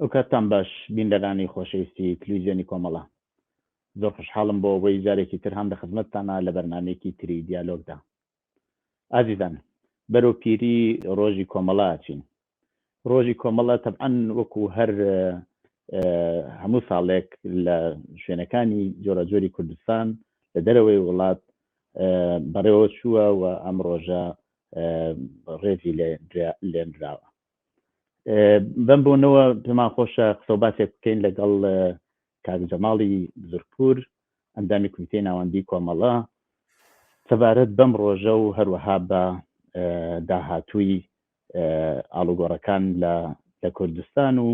ئەو کاتتان باش بینەرانی خۆشەویستی تلویزیۆنی کۆمەڵە، زۆر خوشحاڵم بۆ ئەوەی جارێکی تر هەم لە خزمەتتانە لە بەرنامەیەکی تری دیالۆگدا. ئازیزان، بەرەو پیری ڕۆژی کۆمەڵە ئاچین. ڕۆژی کۆمەڵە تەبعەن وەکو هەر هەموو ساڵێک لە شوێنەکانی جۆرەجۆری کوردستان لە دەرەوەی وڵات بەڕێوە چووە و ئەم ڕۆژە ڕێزی لێنراوە. بەم بوونەوە پێمان خۆشە قسەوباسێک بکەین لەگەڵ کاک جەماڵی بزرگپور، ئەندامی کومیتەی ناوەندی کۆمەڵە، سەبارەت بەم ڕۆژە و هەروەها بە داهاتووی ئاڵوگۆڕەکان لە کوردستان و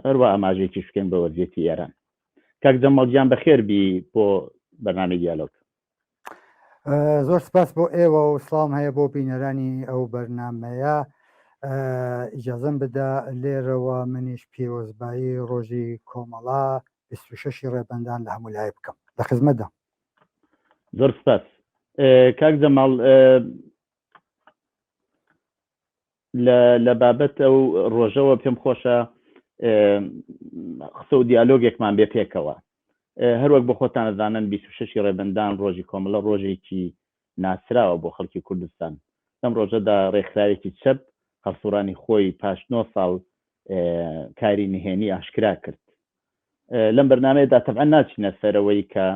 هەروە ئاماژەیەکی بکەین بە وەزیەتی ئێران. کاک جەماڵ بەخێر بی بۆ بەرنامەی دیالۆگ. زۆر سپاس بۆ ئێوە و سڵام هەیە بۆ بینەرانی ئەو بەرنامەیە. ئیجازەم بدە لێرەوە منیش پیرۆزبایی ڕۆژی کۆمەڵە 26 ڕێبەندان لە هەموو لای بکەم. لە خزمەتدا. زۆر سپاس. کاک جەماڵ، لە بابەت ئەو ڕۆژەوە پێم خۆشە قسە و دیالۆگێکمان بێ پێکەوە. هەروەک بۆ خۆتان دەزانن 26 ڕێبەندان ڕۆژی کۆمەڵە ڕۆژێکی ناسراوە بۆ خەڵکی کوردستان. لەم ڕۆژەدا ڕێکخراوێکی چەپ هەڵسوڕانی خۆی پاش 9 ساڵ کاری نهێنی ئاشکرا کرد. لەم بەرنامەیەدا تەبعەن ناچینە سەرەوەی کە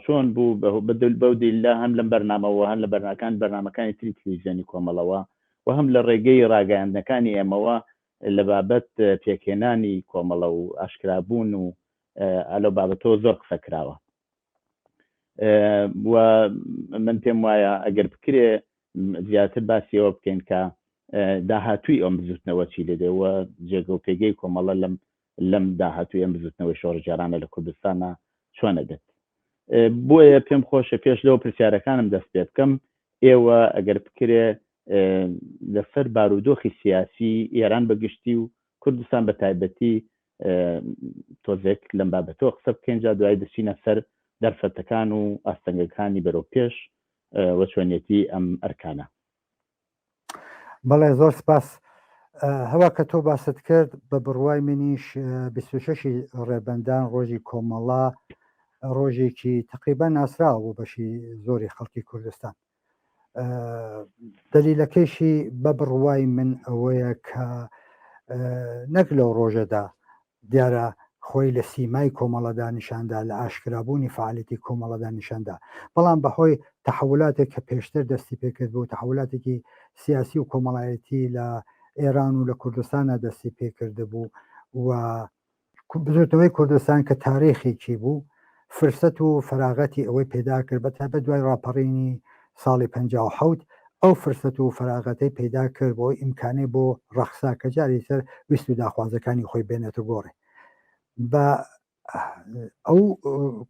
چۆن بوو بەو دیللا هەم لەم بەرنامەوە هەم لە بەرنامەکانی تری تلویزیۆنی کۆمەڵەوە و هەم لە ڕێگەی ڕاگەیاندنەکانی ئێمەوە لە بابەت پێکێنانی کۆمەڵە و ئاشکرابوون و ئەلە بابەتەوە زۆر قسە کراوە. و من پێم وایە ئەگەر بکرێ زیاتر باسیەوە بکەین کە داهاتووی ئەم بزوتنەوە چی دەدەوە، جێگە و پێگەی کۆمەڵە لەم داهاتووی ئەم بزوتنەوەی شۆڕجارانە لە کوردستانە چۆنە دێت. بۆیە پێم خۆشە پێش لەوە پرسیارەکانم دەست پێ بکەم، ئێوە ئەگەر بکرێ لەسەر بارودۆخی سیاسی ئێران بەگشتی و کوردستان بە تایبەتی تۆزێک لەم بابەتەوە قسە بکەین، جا دوای دەچینە سەر دەرفەتەکان و ئاستەنگەکانی بەرەو پێش وە چۆنیەتی ئەم ئەرکانە. بەڵێ زۆر سپاس. هەوا کە تۆ باست کرد بە بڕوای منیش 26 ڕێبەندان ڕۆژی کۆمەڵە ڕۆژێکی تقریبا ناسراوە بۆ بەشی زۆری خەڵکی کوردستان. دەلیلەکەیشی بە بڕوای من ئەوەیە کە نەک لەو ڕۆژەدا دیارە خۆی لە سیمای کۆمەڵەدا نیشاندا، لە ئاشکرابوونی فعالیتی کۆمەڵەدا نیشاندا، بەڵام بەهۆی تەحولاتێک کە پێشتر دەستی پێکرد بوو، تەحولاتێکی سیاسی و کۆمەڵایەتی لە ئێران و لە کوردستانە دەستی پێکرده بوو و بزوتنەوەی کوردستان کە تاریخێکی بوو فرسەت و فراغەتی ئەوەی پێدا کرد، بەتابەت دوای ڕاپەڕینی ساڵی 57 ئەو فرسەت و فراغەتەی پێدا کرد بۆ ئیمکانەی بۆ ڕەخسا کە جاری سەر ویست و داخوازەکانی خۆی بێنێتە گۆڕێ. بە ئەو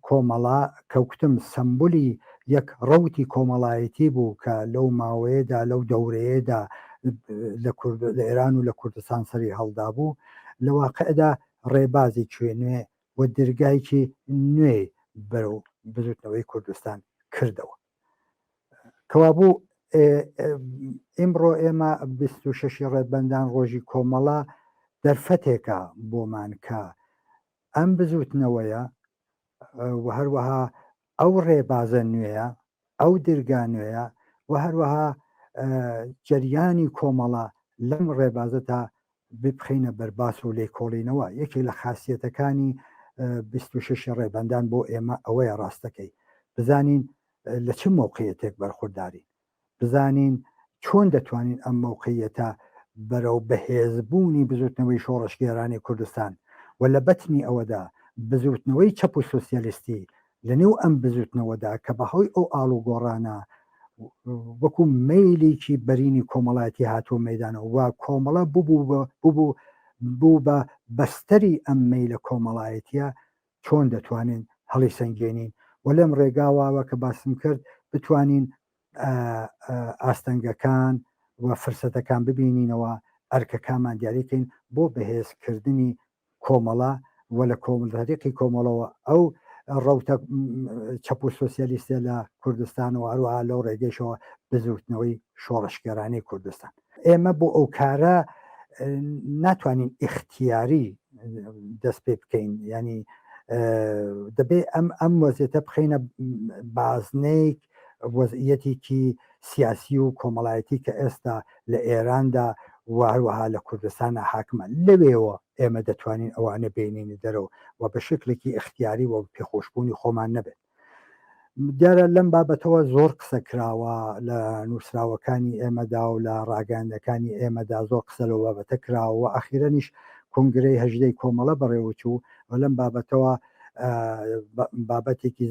کۆمەڵە کەوتم سمبولی یەک ڕەوتی کۆمەڵایەتی بوو کە لەو ماوەیەدا لەو دەورەیەدا لە ئێران و لە کوردستان سەری هەڵدا بوو، لە واقعدا ڕێبازی کوێنێ و دەرگایکی نوێ بەرەو بزوتنەوەی کوردستان کردەوە. کەوابوو ئیمڕۆ ئێمە 26 ڕێبەندان ڕۆژی کۆمەڵە دەرفەتێکە بۆمان کە ئەم بزوتنەوەیە و هەروەها ئەو ڕێبازە نوێیە، ئەو دەرگا نوێیە و هەروەها جەریانی کۆمەڵە لەم ڕێبازە تا ببخینە بەرباس و لێکۆڵینەوە. یەکێک لە خاصیەتەکانی 26 ڕێبەندان بۆ ئێمە ئەوەیە ڕاستەکەی بزانین لە چه موقعیەتێک بەرخورداری، بزانین چۆن دەتوانین ئەم موقعیەتە بەرەو بەهێزبوونی بزوتنەوەی شۆڕشگێرانی کوردستان و لە بەتنی ئەوەدا بزوتنەوەی چەپ و سۆسیالیستی لە نێو ئەم بزوتنەوەدا کە بەهۆی ئەو ئاڵوگۆڕانە وەکو مەیلێکی بەرینی کۆمەڵایەتی هاتووە مەیدانەوە و کۆمەڵە بوو بە بەستەری ئەم مەیلە کۆمەڵایەتیە، چۆن دەتوانین هەڵی سەنگێنین و لەم ڕێگاواوە کە باسم کرد بتوانین ئاستەنگەکان و فرسەتەکان ببینینەوە، ئەرکەکانمان دیاریکەین بۆ بەهێزکردنی کۆمەڵە و لە کۆمەڵەتی کۆمەڵەوە ئەو ڕەوتە چەپ و سۆسیالیستە لە کوردستان و هەروەها لەو ڕێگەیشەوە بزوتنەوەی شۆڕشگەرانی کوردستان. ئێمە بۆ ئەو کارە ناتوانین اختیاری دەست پێ بکەین ینی دەبێ ئەم وەزیێتە بخینە بازنەیەک وەزعەتێکی سیاسی و کۆمەڵایەتی کە ئێستا لە ئێراندا هەروەها لە کوردستانە حاکمە لەوێەوە ئێمە دەتوانین ئەوانە بینینی دەرەوە و بە شکلێکی اختیاری و پێخۆشببوونی خۆمان نەبێت دیارە لەم بابەتەوە زۆر قسە کراوە لە نووسراوەکانی ئێمەدا و لە ڕاگەاندەکانی ئێمەدا زۆر قسە لەو بابەتە کراوە و ئەخیرەنیش کنگرەی هەژدەی کۆمەڵە بەڕێوەچوو و لەم بابەتەوە بابەتێکی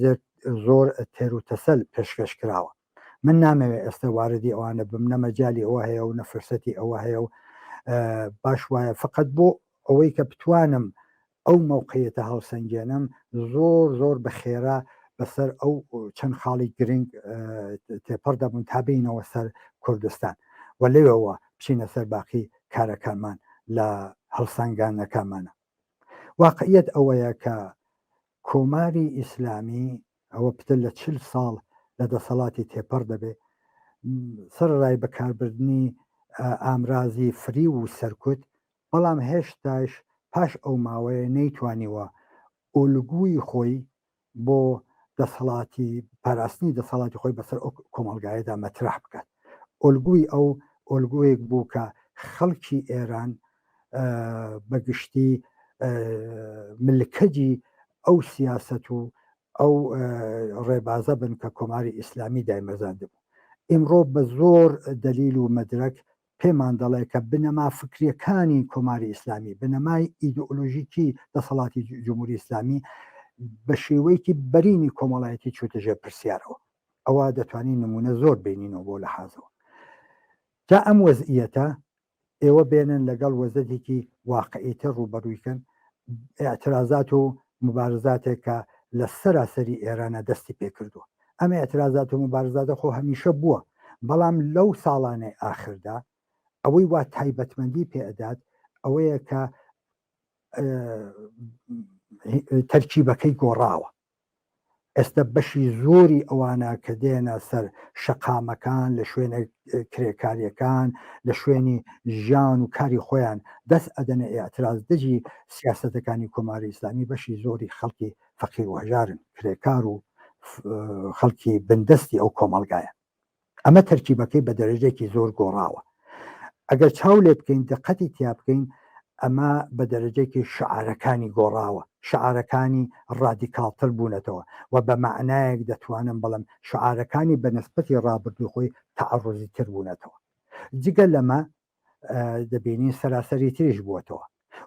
زۆر تێر و تەسەل پێشکەش کراوە من نامەوێت ئێستا واردی ئەوانە بم نەمەجای ئەوە هەیە و نەفرسەتی ئەوە هەیە و باش وایە فقط بۆ ئەوەی کە بتوانم ئەو مووقعیەتە هەڵسەنگێنم زۆر بە خێرا بەسەر ئەو چەند خاڵی گرنگ تێپەر دەبوون تابینەوە سەر کوردستان و لەوێەوە بچینە سەر باقی کارەکانمان لە هەڵسەنگانەکانمانە واقعیت ئەوەیە کە کۆماری ئیسلامی ئەوە پتر لە 40 ساڵ لە دەسەڵاتی تێپەر دەبێت سەرڕای بەکاربردنی ئامرازی فری و سەرکوت بەڵام هێشتاش پاش ئەو ماوەیە نەیتوانیوە ئۆلگوی خۆی بۆ دەسەڵاتی پاراستنی دەسەڵاتی خۆی بەسەر کۆمەلگایەدا مەترح بکات ئۆلگوی ئەو ئۆلگویەک بوو کە خەڵکی ئێران بەگشتی ملکەجی ئەو سیاست و ئەو ڕێبازە بن کە کۆماری ئیسلامی دایمەزاند بوو ئیمڕۆ بە زۆر دلیل و مەدرک پێمان دەڵێ کە بنەما فکریەکانی کۆماری ئیسلامی بنەمای ئیدئۆلۆژیکی دەسەڵاتی جمهوری ئیسلامی بە شێوەیەکی بەرینی کۆمەڵایەتی چوتەژێر پرسیارەوە ئەوە دەتوانین نمونە زۆر بینینەوە بۆ لە حازەوە جا ئەم وەزئیەتە ئێوە بێنن لەگەڵ وەزەتێکی واقعیتە ڕوبەڕوویکەن ئاعترازات و مبارزاتێک کە لە سەراسەری ئێرانە دەستی پێکردووە ئەمە ئاعترازات و مبارزاتە خۆ هەمیشە بووە بەڵام لەو ساڵانەی ئاخردا ئەوەی وا تایبەتمەندی پێدات ئەوەیە کە تەرکیبەکەی گۆڕاوە ئێستا بەشی زۆری ئەوانە کە دێنە سەر شەقامەکان لە شوێنە کرێکاریەکان لە شوێنی ژیان و کاری خۆیان دەست ئەدەنە ئاعتراز دەجی سیاسەتەکانی کۆماری ئیسلامی بەشی زۆری خەڵکی فەقیر و هەژارن کرێکار و خەڵکی بندستی ئەو کۆمەلگایە ئەمە تەرکیبەکەی بە دەرەجێکی زۆر گۆڕاوە ئەگەر چاو لێ بکەین دقەتی تیا بکەین ئەمە بە دەرەجێکی شعارەکانی گۆڕاوە شعارەکانی ڕادیکالتر بوونەتەوە و بە معنایەک دەتوانم بەڵام شعارەکانی بە نسبەتی ڕابردوو خۆی تەعەڕوزی تر بوونەتەوە جگە لەمە دەبینین سەراسەری تریش بووەتەوە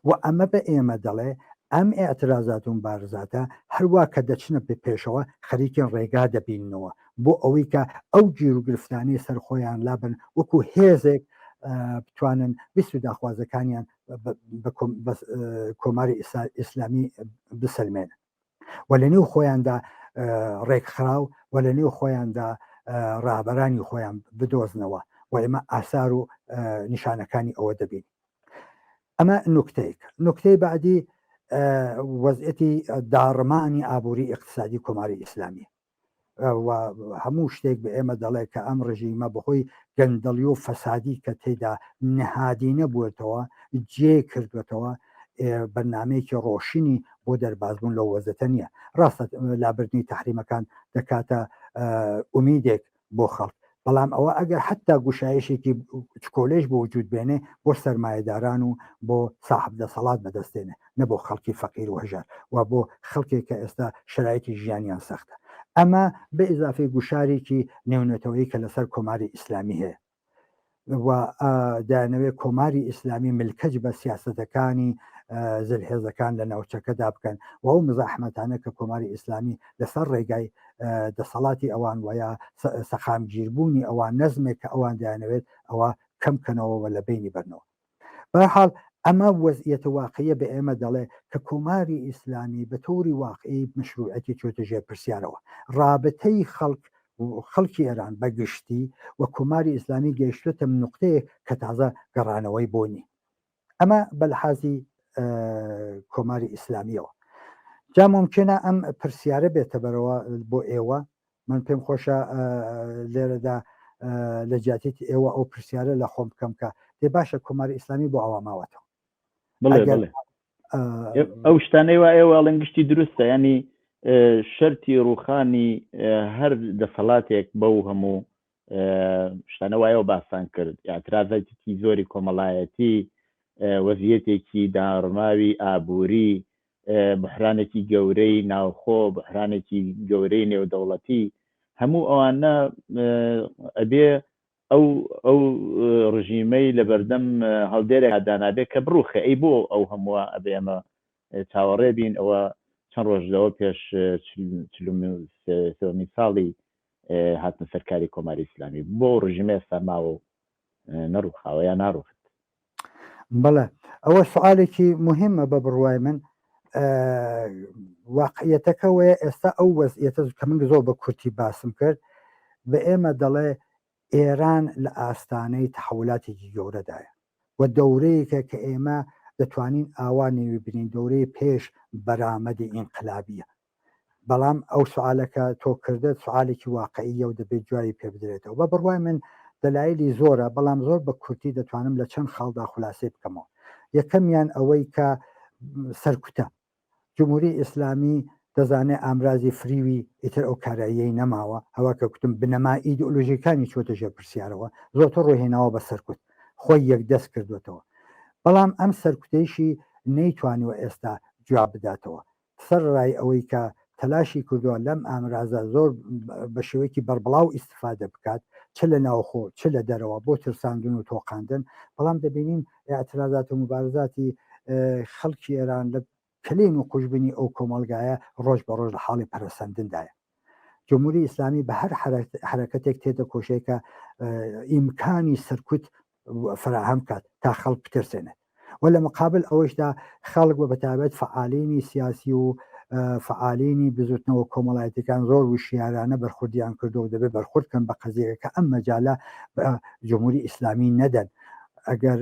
و ئەمە بە ئێمە دەڵێ ئەم ئاعترازات و مبارزاتە هەروە کە دەچنە پێشەوە خەریکین ڕێگا دەبینەوە بۆ ئەوەی کە ئەو گیر و گرفتانی سەرخۆیان لابن وەکو هێزێک بتوانن ویست و داخوازەکانیان کۆماری ئیسلامی بسلمێن و لە نێو خۆیاندا ڕێکخراو و لە نێو خۆیاندا ڕابەرانی خۆیان بدۆزنەوە و ئێمە ئاسار و نیشانەکانی ئەوە دەبین ئەمە نوکتەی بعدی وەزعەتی داڕمانی ئابووری اقتصادی کۆماری ئیسلامی و هەموو شتێک بە ئێمە دەڵێ کە ئەم ڕژیمە بەخۆی گەندەڵی و فەسادی کە تێدا نەهادینە بووێتەوە جێ کردوێتەوە بەرنامەیەکی ڕۆشنی بۆ دەربازبوون لە وەزەتە نییە ڕاستە لابردنی تحریمەکان دەکاتە ئومیدێک بۆ خەڵک بەڵام ئەوە ئەگەر حتا گوشایشێکی چکۆلێش بۆ وجود بێنێ بۆ سەرمایهداران و بۆ صاحب دەسەڵات بەدەستێنێ نە بۆ خەڵکی فەقیر و هەژار و بۆ خەڵکێک کە ئێستا شرایطی ژیانیان سەختە ئەمە بە ئیزافی گوشارێکی نێونەتەوەی کە لەسەر کۆماری ئیسلامی هەیە و دانەوێت کۆماری ئیسلامی ملکەج بە سیاسەتەکانی زلهێزەکان لە ناوچەکەدا بکەن و ئەو مزاحمەتانە کە کۆماری ئیسلامی لەسەر ڕێگای دەسەڵاتی ئەوان وایە سەخامگیربوونی ئەوان نەزمێک کە ئەوان دایانەوێت ئەوە کەمکەنەوە لە بینی بەرنەوە بەحاڵ ئەمە وەزعیەتە واقعیە بە ئێمە دەڵێ کە کۆماری ئیسلامی بە تۆری واقعی مشروعەتی چۆتە ژێر پرسیارەوە ڕابطەی خەڵکی ئێران بەگشتی و کۆماری ئیسلامی گەیشتێتە نقطەیە کە تازە گەڕانەوەی بۆنی ئەمە بەلحازی کۆماری ئیسلامیەوە جا ممکنە ئەم پرسیارە بێتە بەرەوە بۆ ئێوە من پێم خۆشە لێرەدا لە جیاتی ئێوە ئەو پرسیارە لە خۆم بکەم کە دێ باشە کۆماری ئیسلامی بۆ ئەواماوەتەوە بڵێ ئەو شتانەی وایە وەڵنگشتی دروستە ینی شەرتی ڕوخانی هەر دەسەڵاتێک بەو هەموو شتانە وایەوە باسان کرد اعتراضاتێکی زۆری کۆمەڵایەتی وەزیەتێکی داڕماوی ئابووری بحرانێکی گەورەی ناوخۆ بحرانێکی گەورەی نێودەوڵەتی هەموو ئەوانە ئەبێ ئەو ڕژیمەی لە بەردەم هەڵدێرێک دانابێت کە بڕوخە ئەی بۆ ئەو هەمووە ئەبێ ئەمە چاوەڕێ بین ئەوە چەند ڕۆژەوە پێش 40 ساڵی هاتن سەرکاری کۆماری ئیسلامی بۆ ڕژیمە سەرماوە و نەڕوخاوە یا ناڕوخت. بەڵێ ئەوە سوالێکی مهمە بە بڕوای من واقعیەتەکەوەیە ئێستا ئەو وەزعیەتە کە من زۆر بە کورتی باسم کرد بە ئێمە دەڵێ ئێران لە ئاستانەی تحولاتێکی گەورەدایە و دەورەیەکە کە ئێمە دەتوانین ئاوانێوی بنین دەورەی پێش بەرامەدی ئینقلابیە بەڵام ئەو سوالەکە تۆ کردت سوالێکی واقعیە و دەبێت جوایی پێ بدرێتەوە بە بڕوای من دەلایلی زۆرە بەڵام زۆر بە کورتی دەتوانم لە چەند خاڵدا خولاسێ بکەمەوە یەکەمیان ئەوەی کە سەرکوتە جمهوری ئیسلامی دەزانێت ئامرازی فریوی ئیتر ئەو کاراییەی نەماوە ئەوە کە کوتم بنەما ئیدئۆلۆژیەکانی چۆتە ژێر پرسیارەوە زۆرتر ڕۆهێناوە بە سەرکوت خۆی یەکدەست کردوێتەوە بەڵام ئەم سەرکوتەیشی نەیتوانیوە ئێستا جواب بداتەوە سەر ڕای ئەوەی کە تەلاشی کردووە لەم ئامرازە زۆر بە شێوەیەکی بەربڵاو ئیستفادە بکات چ لە ناوخۆ چ لە دەرەوە بۆ ترساندن و تۆقاندن بەڵام دەبینین ئاعتراضات و مبارزاتی خەڵکی ئێران لە کلین و قوشببینی ئەو کۆمەلگایە ڕۆژ بە ڕۆژ لە حاڵی پەرسەندندایە جمهوری ئیسلامی بە هەر حرەکەتێک تێتە کۆشەیەکە ئیمکانی سەرکوت فراهەم کات تا خەڵک بترسێنێت و لە مقابل ئەوەشدا خەڵک بە بەتابەت فعالینی سیاسی و فعالینی بزوتنەوە کۆمەڵایەتەکان زۆر وشیارانە بەرخوردیان کردو و دەبێت بەرخوردکەن بە قەزیەکە ئەم مەجالە جمهوری ئیسلامی نەدەن ئەگەر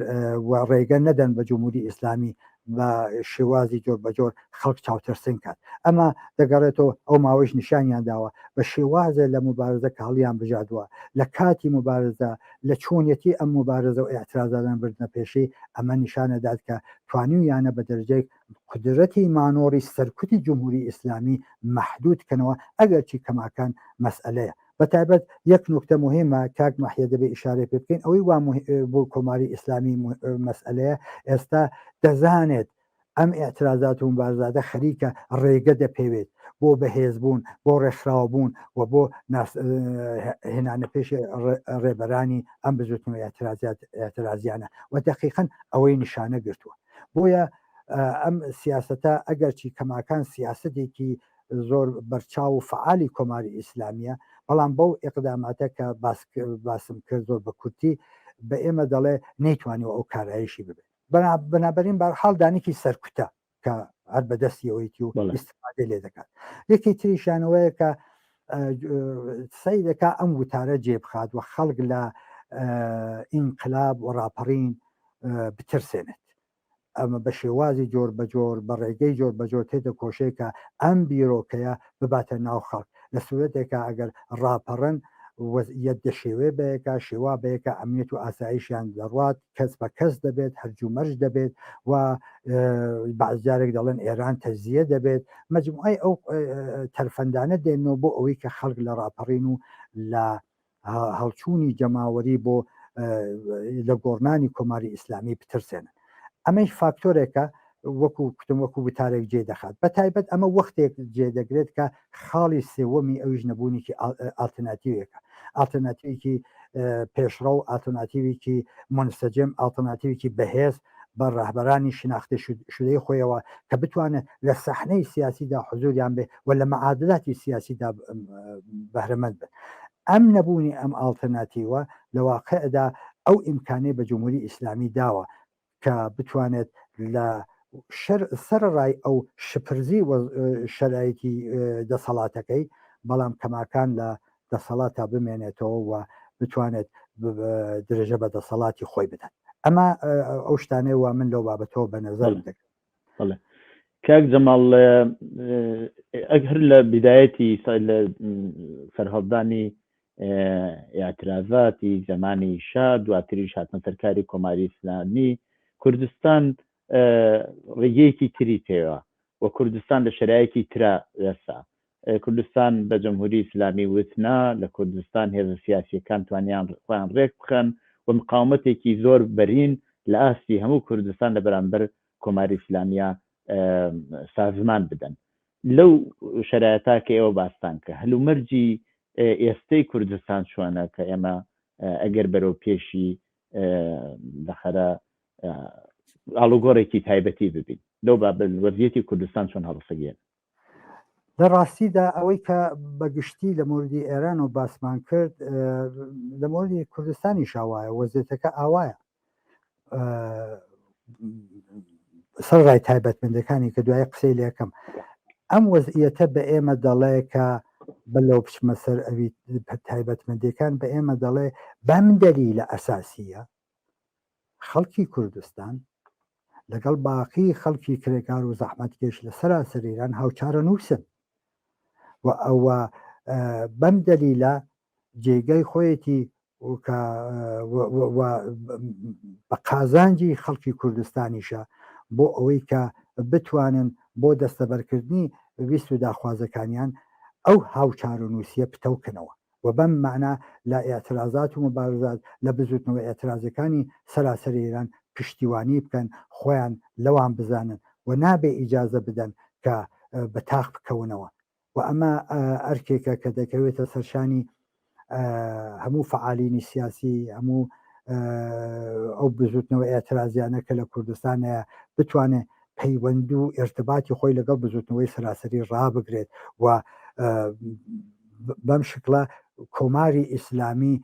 ڕێگە نەدەن بە جمهوری ئیسلامی بە شێوازی جۆر بەجۆر خەڵک چاوتەرسن کات ئەمە دەگەڕێتەوە ئەو ماوەش نیشانیان داوە بە شێوازە لە مبارزە کە هەڵیان بژادووە لە کاتی مبارزە لە چۆنیەتی ئەم مبارزە و ئاعتراضدان بردنە پێشەی ئەمە نیشانەدات کە توانیویانە بە دەرجەیەک قدرەتی مانۆری سەرکوتی جمهوری ئیسلامی مەحدودکەنەوە ئەگەرچی کەماکان مەسئلەیە بەتایبەت یەک نوکتە مهمە کاک مەحیە دەبێ ئیشارە پێ بکەین ئەوەی وا بۆ کۆماری ئیسلامی مەسئلەیە ئێستا دەزانێت ئەم ئاعتراضات و مبارزاتە خەریکە ڕێگە دەپێوێت بۆ بەهێزبوون بۆ ڕێکخراو بوون و بۆ هێنانە پێشی ڕێبەرانی ئەم بزوتنەوەی ئاعترازیانە و دەقیقەن ئەوەی نیشانە گرتووە بۆیە ئەم سیاسەتە ئەگەرچی کەماکان سیاسەتێکی زۆر بەرچاو و فعالی کۆماری ئیسلامیە بەڵام بەو ئێقداماتە کە باسم کرد زۆر بە کورتی بە ئێمە دەڵێ نەیتوانیەوە ئەو کارایشی ببێت بەنابەرین بەرحاڵ دانێکی سەرکوتە کە هەر بەدەستیەوەیتی و ئیستفادە لێ دەکات یەکی تریشانەوەیە کە سەی دەکا ئەم وتارە جێبخات و خەڵک لە ئینقلاب و ڕاپەڕین بترسێنێت ئەمە بە شێوازی جۆر بە جۆر بە ڕێگەی جۆر بە جۆر تێتە کۆشەیەکە ئەم بیرۆکەیە بباتە ناو خەڵک لە سوورەتێکە ئەگەر ڕاپەڕن وەزعیەت دەشێوێ بەیەکە شێوا بەیەکە ئەمنیەت و ئاسایشیان دەڕات کەس بە کەس دەبێت هەرجومەرج دەبێت و بەعزجارێک دەڵێن ئێران تەجزیە دەبێت مەجموعی ئەو تەرفەندانە دێنەوە بۆ ئەوەی کە خەڵک لە ڕاپەڕین و لە هەڵچوونی جەماوەری بۆ لە گۆڕنانی کۆماری ئیسلامی بترسێنن ئەمەش فاکتۆرێکە وەکو کوتم وەکو وتارێک جێ دەخات بە تایبەت ئەمە وەختێک جێدەگرێت کە خاڵی سێوەمی ئەویش نەبوونیکی ئالتەرناتیوێکە ئالتەرناتیوێکی پێشڕە و ئالتەرناتیوێکی منسەجم ئالتەرناتیوێکی بەهێز بە ڕاهبەرانی شناختی شودەی خۆیەوە کە بتوانێت لە سەحنەی سیاسیدا حضوریان بێ و لە مەعادلاتی سیاسیدا بەهرەمەند بێت ئەم نەبوونی ئەم ئالتەرناتیوە لە واقعدا ئەو ئیمکانەی بە جمهوری ئیسلامی داوە کە بتوانێت لە سەر ڕای ئەو شپرزی شەرایەتی دەسەڵاتەکەی بەڵام کەماکان لە دەسەڵاتە بمێنێتەوە و بتوانێت درێژە بە دەسەڵاتی خۆی بدەن ئەمە ئەو شتانەی وا من لەو بابەتەوە بە نەزەر دەکەم کاک جەماڵ ئەگەر لە بدایەتی لە سەرهەڵدانی اعتراضاتی زمانی شا دواتریش هاتنە سەرکاری کۆماری ئیسلامی کوردستان ڕێگەیەکی تری پێوە و کوردستان لە شەرایەکی ترا ئێستا کوردستان بە جەمهوری ئیسلامی وتنا لە کوردستان هێزە سیاسیەکان توانیان خۆیان ڕێک بخەن و مقاومەتێکی زۆر بەرین لە ئاستی هەموو کوردستان لە بەرامبەر کۆماری ئیسلامیە سازمان بدەن لەو شەرایەتا کە ئێوە باستان کە هەلومەرجی ئێستەی کوردستان چۆنە کە ئێمە ئەگەر بەرەو پێشی دەخەرە ئاڵوگۆڕێکی تایبەتی ببین لەو وەزیەتی کوردستان چۆن هەڵسەگێن لە ڕاستیدا ئەوەی کە بەگشتی لە موردی ئێران و باسمان کرد لە موردی کوردستانی شاوایە وەزیەتەکە ئاوایە سەر ڕای تایبەتمەندەکانی کە دوای قسەی لێکەم ئەم وەزعیەتە بە ئێمە دەڵێ کە بەلەو پچمە سەر ئەوی تایبەتمەندەکان بە ئێمە دەڵێ بەم دەلیلە ئەساسیە خەڵکی کوردستان لەگەڵ باقی خەڵکی کرێکار و زەحمەتکێش لە سەراسەر ئێران هاوچارە نووسن و ئەوە بەم دەلیلە جێگەی خۆیەتی بە قازانجی خەڵکی کوردستانیشە بۆ ئەوەی کە بتوانن بۆ دەستەبەرکردنی ویست و داخوازەکانیان ئەو هاوچار و نووسیە پتەوکەنەوە و بەم معنە لە ئێعترازات و مبارزات لە بزوتنەوە ئێعترازەکانی سەراسەر ئێران پشتیوانی بکەن خۆیان لەوان بزانن و نابێ ئیجازە بدەن کە بە تاق بکەونەوە و ئەمە ئەرکێکە کە دەکەوێتە سەرشانی هەموو فعالینی سیاسی هەموو ئەو بزوتنەوە ئێعترازیانە کە لە کوردستانەیە بتوانێت پەیوەند و ئێرتباتی خۆی لەگەڵ بزوتنەوەی سەراسەری ڕابگرێت و بەم شکلە کۆماری ئیسلامی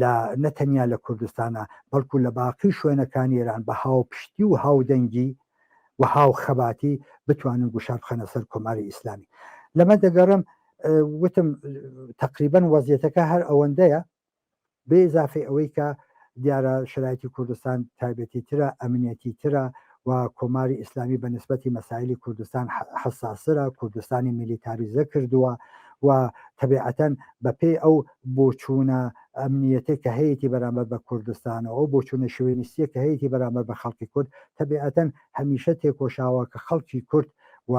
لە نەتەنیا لە کوردستانە بەڵکو لە باقی شوێنەکانی ئێران بە هاوپشتی و هاودەنگی و هاو خەباتی بتوانن گوشار بخەنە سەر کۆماری ئیسلامی لەمە دەگەڕم وتم تقریبا وەزیەتەکە هەر ئەوەندەیە بێ ئیزافەی ئەوەی کە دیارە شرایەتی کوردستان تایبەتی ترە ئەمنیەتی ترە و کۆماری ئیسلامی بە نسبەتی مەسائلی کوردستان حساسرە کوردستانی میلیتاریزە کردووە و تەبیعەتەن بەپێی ئەو بۆچوونە ئەمنیەتێ کە هەیەی بەرامبەر بە کوردستانەوە ئەو بۆچوونە شوێنیستیە کە هەیەی بەرامبەر بە خەڵکی کورد تەبیعەتەن هەمیشە تێکۆشاوە کە خەڵکی کورد و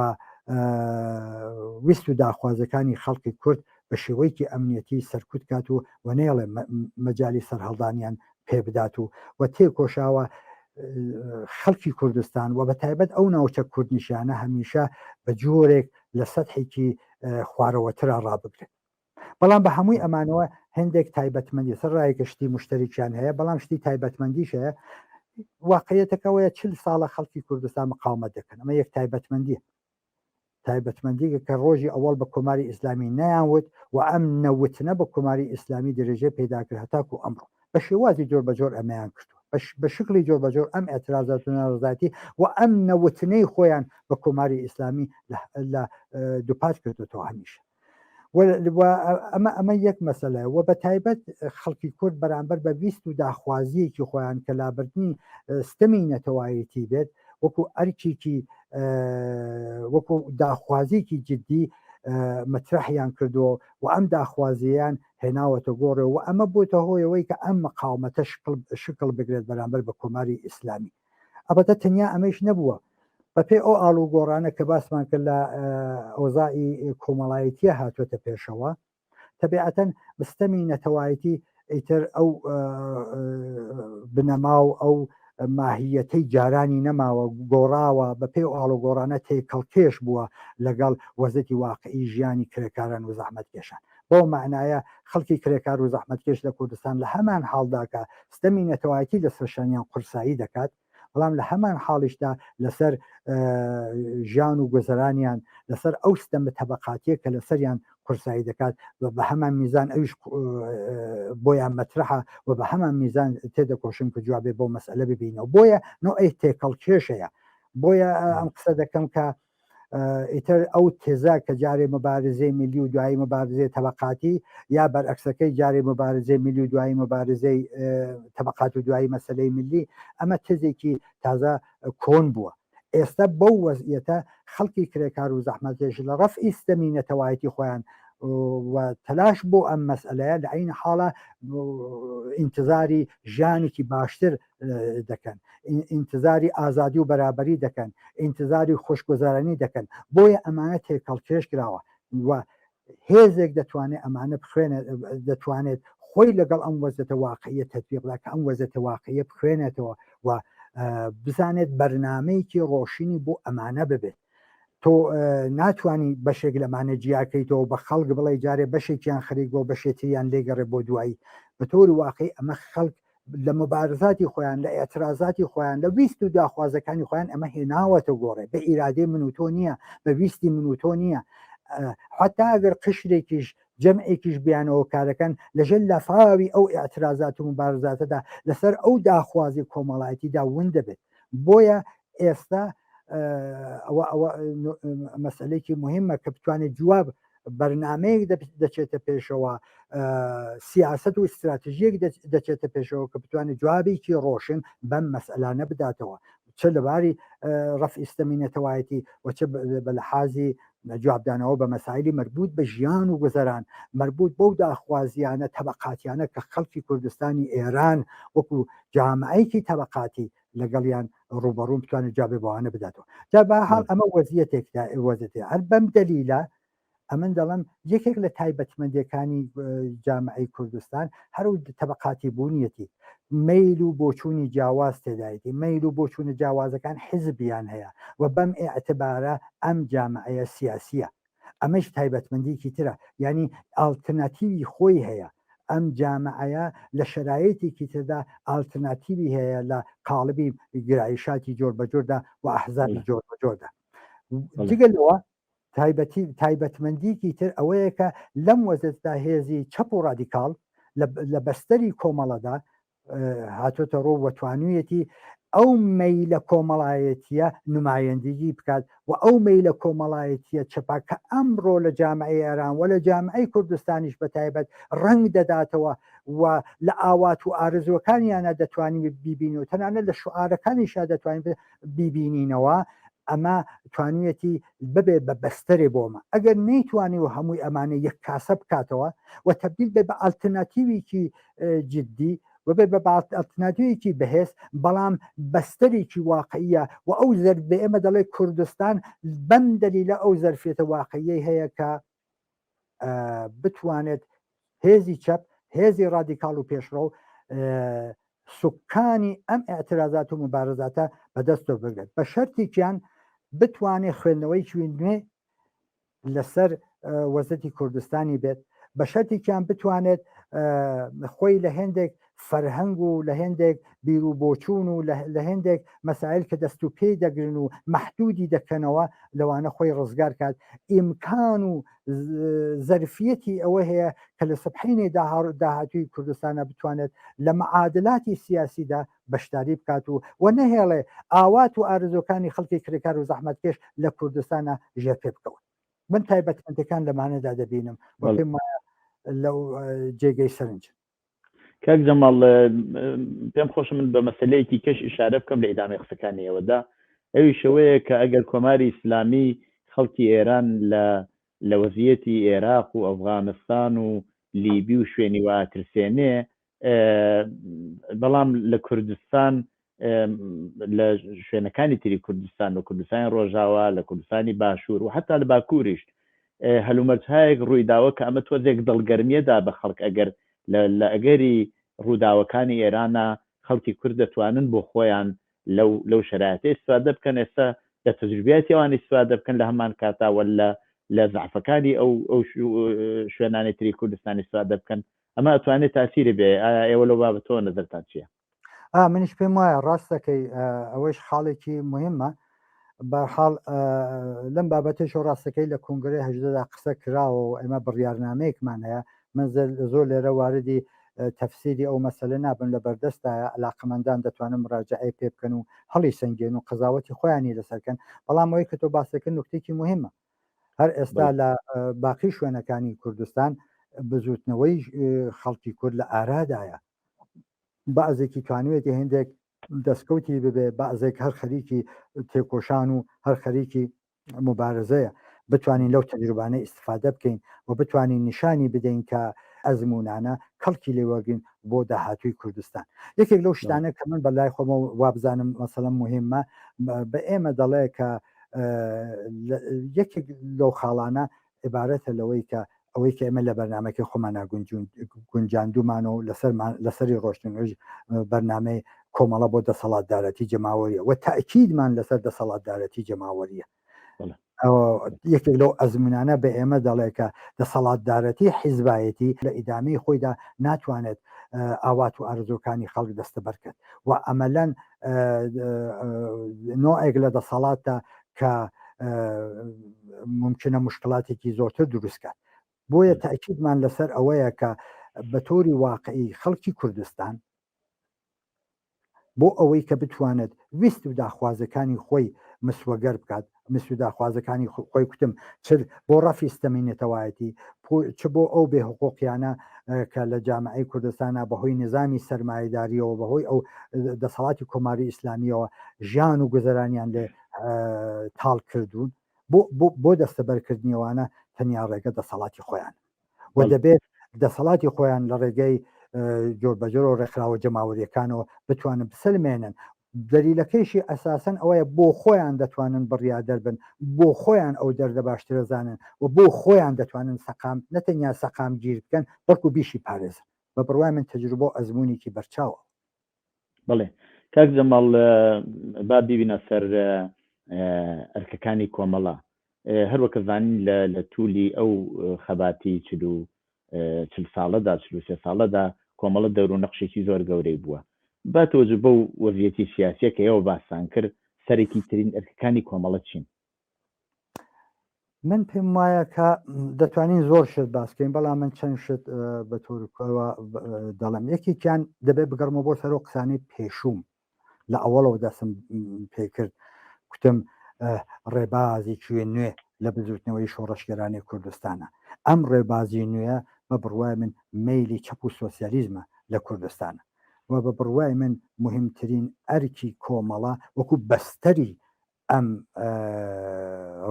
ویست و داخوازەکانی خەڵکی کورد بە شێوەیەکی ئەمنیەتی سەرکوت کات و نێڵێ مەجای سەرهەڵدانیان پێ بدات و تێکۆشاوە خەڵکی کوردستان و بە تایبەت ئەو ناوچە کوردنیشانە هەمیشە بە جۆرێک لە سەدحێکی خوارەوەترا ڕابگرێت بەڵام بە هەمووی ئەمانەوە هەندێک تایبەتمەندی سەر ڕایەکە شتی مشتریکیان هەیە بەڵام شتی تایبەتمەندیش هەیە واقعیەتەکەوەیە 40 ساڵە خەڵکی کوردستان مقاومەت دەکەن ئەمە یەک تایبەتمەندیە تایبەتمەندی کە ڕۆژی ئەوەڵ بە کۆماری ئیسلامی نەیانوت و ئەم نەوتنە بە کۆماری ئیسلامی درێژە پێداکرد هەتاکو ئەمڕۆ بە شێوازی جۆر بە جۆر ئەمەیان کردو بە شکلی جۆر بە جۆر ئەم ئێعترازات و ناڕزاتی و ئەم نەوتنەی خۆیان بە کۆماری ئیسلامی لە دووپات کردوەوە هەمیشە ئەمە یەک مەسەلە و بە تایبەت خەڵکی کورد بەرامبەر بە ویست و داخوازیەکی خۆیان کە لابردنی ستەمی نەتەوایەتی بێت وەکو ئەرکێکی وەکو داخوازیەکی جددی مەترەحیان کردووە و ئەم داخوازیان هێناوەتە گۆڕێ و ئەمە بۆتە هۆیەوەی کە ئەم مقاومەتە شکل بگرێت بەرامبەر بە کۆماری ئیسلامی ئەبەتە تەنیا ئەمەش نەبووە بەپێ ئەو ئاڵوگۆڕانە کە باسمان کرد لە ئۆزائی کۆمەڵایەتیە هاتوێتە پێشەوە تەبیعەتەن بستەمی نەتەوایەتی ئیتر ئەو بنەما و ئەو ماهیەتەی جارانی نەماوە گۆڕاوە بەپێ ئاڵوگۆڕانە تێکەڵکێش بووە لەگەڵ وەزەتی واقعی ژیانی کرێکاران و زەحمەتکێشان بۆ معنایە خەڵکی کرێکار و زەحمەتکێش لە کوردستان لە هەمان حاڵداکە ستەمی نەتەوایەتی لە سەرشانیان قورسایی دەکات بەڵام لە هەمان حاڵیشدا لەسەر ژیان و گوزەرانیان لەسەر ئەو ستەمە تەبەقاتیە کە لەسەریان قورسایی دەکات بە هەمان میزان ئەوش بۆیان مەترەحە و بە هەمان میزان تێدەکۆشن کە جوابێ بۆ مەسئلە ببینەوە بۆیە نوعی تێکەڵکێشەیە بۆیە ئەم قسە دەکەم کە ئیتر ئەو تێزا کە جارێ مبارزەی میلی و دوایی مبارزەی تەبەقاتی یا بەرعکسەکەی جارێ مبارزەی میلی و دوایی مبارزەی تەبەقات و دوایی مەسەلەی میلی ئەمە تێزێکی تازە کۆن بووە ئێستا بەو وەزعیەتە خەڵکی کرێکار و زەحمەتکێش لە ڕەفعی ستەمی نەتەوایەتی خۆیان و تەلاش بۆ ئەم مەسئلەیە لە عین حاڵە ئینتزاری ژیانێکی باشتر دەکەن، ئینتزاری ئازادی و بەرابەری دەکەن، ئینتزاری خۆشگوزارانی دەکەن. بۆیە ئەمانە تێکەڵکێش کراوە و هێزێک دەتوانێت ئەمانە دەتوانێت خۆی لەگەڵ ئەم وەزەتە واقعیە تەطبیقدا کە ئەم وەزەتە واقعیە بخوێنێتەوە و بزانێت بەرنامەیەکی ڕۆشنی بۆ ئەمانە ببێت. تۆ ناتوانانی بەشێک لەمانە جیاکەیتەوە بە خەڵک بڵێ جارێ بەشێکیان خەریک بۆ بەشێتیان لێگەڕێ بۆ دوایی بە تۆری واقعی ئەمە خەڵک لە مبارزاتی خۆیان لە ئێترازاتی خۆیان لە ویست و داخوازەکانی خۆیان ئەمە هێناوەتە گۆڕێ بە ئیرادەی من و تۆ نییە بە ویستی من و تۆ نییە حتا ئەگەر قشرێکیش جەمعێکیش بیانەوە کارەکەن لەژێر لەفاوی ئەو ئێترازات و مبارزاتەدا لەسەر ئەو داخوازی کۆمەڵایەتیدا ون دەبێت. بۆیە ئێستا ئەوە مەسئلەیەکی مهمە کە بتوانێت جواب بەرنمەیەک دەچێتە پێشەوە سیاست و استراتژیەک دەچێتە پێشەوە کە بتوانێت جوابێکی ڕۆشن بەم مەسئلانە بداتەوە چ لەباری ڕەفعی ستەمینەتەوایەتی وچە بە لەحازی جوابدانەوە بە مەسائلی مربوط بە ژیان و گوزەران مربوط بەو داخوازیانە تەبەقاتیانە کە خەڵکی کوردستانی ئێران وەکو جامعەیەکی تەبەقاتی لەگەڵیان ڕوبەڕوو بتوانێت جوابێ بەوانە بداتەوە. جا بەحاڵ ئەمە وەزیەتێکدا وەزێتێ هەر بەم دەلیلە ئەمن دەڵم یەکێک لە تایبەتمەندەکانی جامعەی کوردستان هەرو تەبەقاتی بوونیەتی میل و بۆچوونی جیاواز تێدایەتی میل و بۆچوونە جیاوازەکان حزبیان هەیە و بەم ئێعتبارە ئەم جامعەیە سیاسیە ئەمەش تایبەتمەندیکی ترە ینی ئالترناتیوی خۆی هەیە ئەم جامعەیە لە شرایەتێکی تردا ئالترناتیوی هەیە لە قاڵبی گرایشاتی جۆر بەجۆردا و ئەحزابی جۆر بەجۆردا جگەلەوە تایبەتمەندیکی تر ئەوەیە کە لەم وەزەتدا هێزی چەپ و ڕادیکاڵ لە بەستەری کۆمەڵەدا هاتۆتە ڕۆ وەتوانویەتی ئەو میلە کۆمەڵایەتیە نمایەندگی بکات و ئەو میلە کۆمەڵایەتیە چەپا کە ئەمڕۆ لە جامعەی ئێران و لە جامعەی کوردستانیش بە تایبەت ڕنگ دەداتەوە و لە ئاوات و ئارزوەکانیانە دەتوانین بیبینەوە تەنانەت لە شعارەکانیشا دەتوانین بیبینینەوە ئەمە توانویەتی ببێ بە بەستەرێ بۆمە ئەگەر نەیتوانی و هەمووی ئەمانە یەک کاسە بکاتەوە و تەبدیل بێ بە ئالترناتیویکی جددی وبێ بە ئالترناتیویکی بەهێز بەڵام بەستەرێکی واقعیە و ئەو زەربێ ئێمە دەڵێ کوردستان بەم دەلیلە ئەو زەرفێتە واقعیەی هەیە کە بتوانێت هێزی چەپ هێزی ڕادیکاڵ و پێشڕۆ سوکانی ئەم ئاعترازات و مبارزاتە بەدەستۆ بگرێت بە شەرتێکیان بتوانێت خوێندنەوەی نوێ لەسەر وەزەتی کوردستانی بێت بە شەرتێکیان بتوانێت خۆی لە هێندێک فەرهەنگ و لە هێندێک بیر و بۆچوون و لە هێندێک مەسائل کە دەست و پێی دەگرن و مەحدودی دەکەنەوە لەوانە خۆی ڕزگار کات ئیمکان و زەرفیەتی ئەوە هەیە کە لە سبحینێ داهاتووی کوردستانە بتوانێت لە مەعادلاتی سیاسیدا بەشداری بکات و نەهێڵێ ئاوات و ئارزوەکانی خەڵکی کرێکار و زەحمەتکێش لە کوردستانە ژێر پێ بکەوت من تایبەتمەندەکان لەمانەدا دەبینم پێم وایە لەو جێگەی سەرنج کاک جەماڵ پێم خۆشە من بە مەسەلەیەکی کەش ئیشارە بکەم لە ئیدامەی قسەکانی ئێوەدا ئەوی شەوەیە کە ئەگەر کۆماری ئیسلامی خەڵکی ئێران لە وەزیەتی عێراق و ئەفغانستان و لیبی و شوێنی وا ترسێنێ بەڵام لە کوردستان لە شوێنەکانی تری کوردستان و کوردستانی ڕۆژاوا لە کوردستانی باشوور و حتا لە باکووریش هەلومەرجهایەک ڕوویداوە کە ئەمە تۆزێک دڵگەرمیەدا بە خەڵک ئەگەر لە ئەگەری ڕووداوەکانی ئێرانە خەڵکی کورد دەتوانن بۆ خۆیان لەو شرایطە ئیستفادە بکەن ئێستا لە تەجروبیاتی ئەوان ئیستفادە بکەن لە هەمان کاتاوە لە زعفەکانی ئەو شوێنانی تری کوردستان ئیستفادە بکەن ئەمە ئەتوانێت تاسیری بێ ئایا ئێوە لەو بابەتەوە نەزەرتان چییە؟ منیش پێم وایە ڕاستەکەی ئەوەش خاڵێکی مهمە بەحاڵ لەم بابەتش و ڕاستەکەی لە کنگرەی هەژدەدا قسە کراوە و ئێمە بڕیارنامەیەکمان هەیە من زۆر لێرە واردی تەفسیری ئەو مەسەلە نابن لە بەردەستایە علاقەمەندان دەتوانن مراجعەی پێ بکەن و هەڵی سنگێن و قەزاوەتی خۆیانی لەسەرکەن بەڵام ئەوەی کە تۆ باسەکە نوکتێکی مهمە هەر ئێستا لە باقی شوێنەکانی کوردستان بزوتنەوەی خەڵکی کورد لە ئارادایە بەعزێکی توانوێتی هێندێک دەستکەوتی ببێ بەعزێک هەر خەریکی تێکۆشان و هەر خەریکی مبارزەیە بتوانین لەو تەجروبانە ئیستفادە بکەین و بتوانین نیشانی بدەین کە ئەزمونانە کەڵکی لێوەگرین بۆ داهاتووی کوردستان. یەکێک لەو شتانە کە من بەلای خۆمە وابزانم مەسەڵەن مهمە بە ئێمە دەڵێ کە یەکێک لەو خاڵانە عیبارەتە لەوەی کە ئەوەی کە ئێمە لە بەرنمەکەی خۆمانە گونجاندومان و لەسەری ڕۆشتنۆژ بەرنمەی کۆمەڵە بۆ دەسەڵاتدارەتی جەماوەریە و تاکیدمان لەسەر دەسەڵاتدارەتی جەماوەریە. یەکێک لەو ئەزمونانە بە ئێمە دەڵێکە دەسەڵاتدارەتی حیزبایەتی لە ئیدامەی خۆیدا ناتوانێت ئاوات و ئارزوەکانی خەڵک دەستە بەرکرد و ئەمەلەن نوعێک لە دەسەڵاتە کە ممکنە مشکلاتێکی زۆرتر دروستکات. بۆیە تاکیدمان لەسەر ئەوەیە کە بە تۆری واقعی خەڵکی کوردستان بۆ ئەوەی کە بتوانێت ویست و داخوازەکانی خۆی مسوەگەر بکات مسو داخوازەکانی خۆی کوتم چ بۆ ڕەفی سیستەمی چ بۆ ئەو بێ حقوقیانە کە لە جامعەی کوردستانە بەهۆی نظامی سەرمایه‌داریەوە بەهۆی ئەو دەسەڵاتی کۆماری ئیسلامیەوە ژیان و گوزەرانیان لێ تاڵ کردوون بۆ دەستەبەرکردنیەوانە تەنیا ڕێگە دەسەڵاتی خۆیان و دەبێت دەسەڵاتی خۆیان لە ڕێگەی جۆربەجۆر و ڕێکخراوە جەماوەریەکانەوە بتوانن بسلمێنن. دلیلەکەیشی ئەساسەن ئەوەیە بۆ خۆیان دەتوانن بڕیادەر بن بۆ خۆیان ئەو دەردە باشترە زانن و بۆ خۆیان دەتوانن سەقام نەتەنیا سەقام گیر بکەن بەڵکو بیشی پارێزن بە بڕوای من تەجروبە ئەزمونێکی بەرچاوە. بڵێ کاک جەماڵ با ببینە سەر ئەرکەکانی کۆمەڵە هەروەکە زانین لە توولی ئەو خەباتی 40 ساڵەدا 43 ساڵەدا کۆمەڵە دەور و نەقشێکی زۆر گەورەی بووە. با تۆجه بەو وەزیەتی سیاسیە کە ئێوە باسان کرد سەرێکی ترین ئەرکەکانی کۆمەڵە چین؟ من پێم وایە کە دەتوانین زۆر شت باسکەین بەڵام من چەند شت بە تۆرکەوە دەڵم یەکێکیان دەبێت بگەڕمە بۆ سەر و قسانەی پێشوم لە ئەوڵەوە دەسم پێکرد کوتم ڕێبازێکی نوێ لە بزوتنەوەی شۆڕەشگەرانی کوردستانە. ئەم ڕێبازی نوێە بە بڕوای من میلی چەپ و سۆسیالیزمە لە کوردستانە و بە بڕوای من مهمترین ئەرکی کۆمەڵە وەکو بەستەری ئەم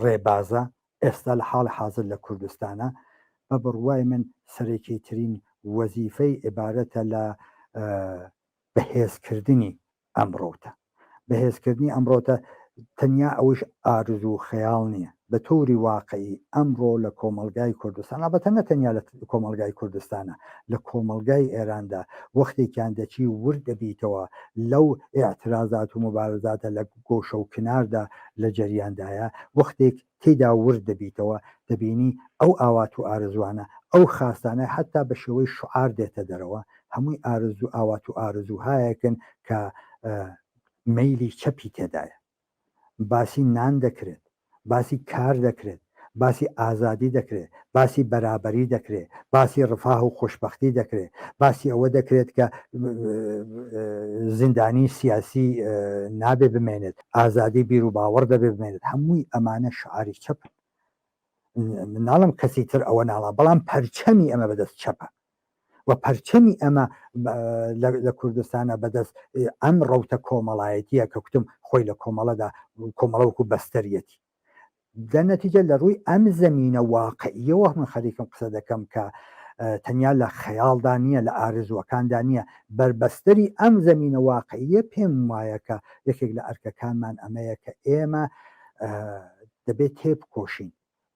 ڕێبازە ئێستا لە حاڵ حاضر لە کوردستانە بە بڕوای من سەرێکی ترین وەزیفەی عیبارەتە لە بەهێزکردنی ئەمڕۆتە. بەهێزکردنی ئەمڕۆتە تەنیا ئەوش ئارزوو خەیاڵ نییە بە تۆری واقعی ئەمڕۆ لە کۆمەلگای کوردستان بەتە نەتەنیا لە کۆمەلگای کوردستانە لە کۆمەلگای ئێراندا وەختێکیان دەچی ورد دەبیتەوە لەو ئاعترازات و مبارزاتە لە گۆشە و کناردا لە جەریاندایە وەختێک تێدا ورد دەبیتەوە دەبینی ئەو ئاوات و ئارزوانە ئەو خاستانە حتا بە شێوەی شعار دێتە دەرەوە هەمووی ئارزوو ئاوات و ئارزووهایەکن کە میلی چەپی تێدایە. باسی نان دەکرێت باسی کار دەکرێت باسی ئازادی دەکرێت باسی بەرابەری دەکرێت باسی ڕفاه و خۆشببختی دەکرێت باسی ئەوە دەکرێت کە زیندانی سیاسی نابێ بمێنێت ئازادی بیر و باوەڕ دەبێ بمێنێت هەمووی ئەمانە شعاری چەپن. ناڵم کەسی تر ئەوە ناڵە بەڵام پەرچەمی ئەمە بەدەست چەپە و پەرچەمی ئەمە لە کوردستانە بەدەست ئەم ڕەوتە کۆمەڵایەتیە کە کوتم خۆی لە کۆمەڵەدا کۆمەڵەوەکو بەستەریەتی لە نەتیجە لە ڕووی ئەم زەمینە واقعیەوە من خەریکم قسە دەکەم کە تەنیا لە خەیاڵدا نییە لە ئارزوەکاندا نییە بربەستەری ئەم زەمینە واقعیە پێم وایە کە یەکێک لە ئەرکەکانمان ئەمەیە کە ئێمە دەبێت تێبکۆشین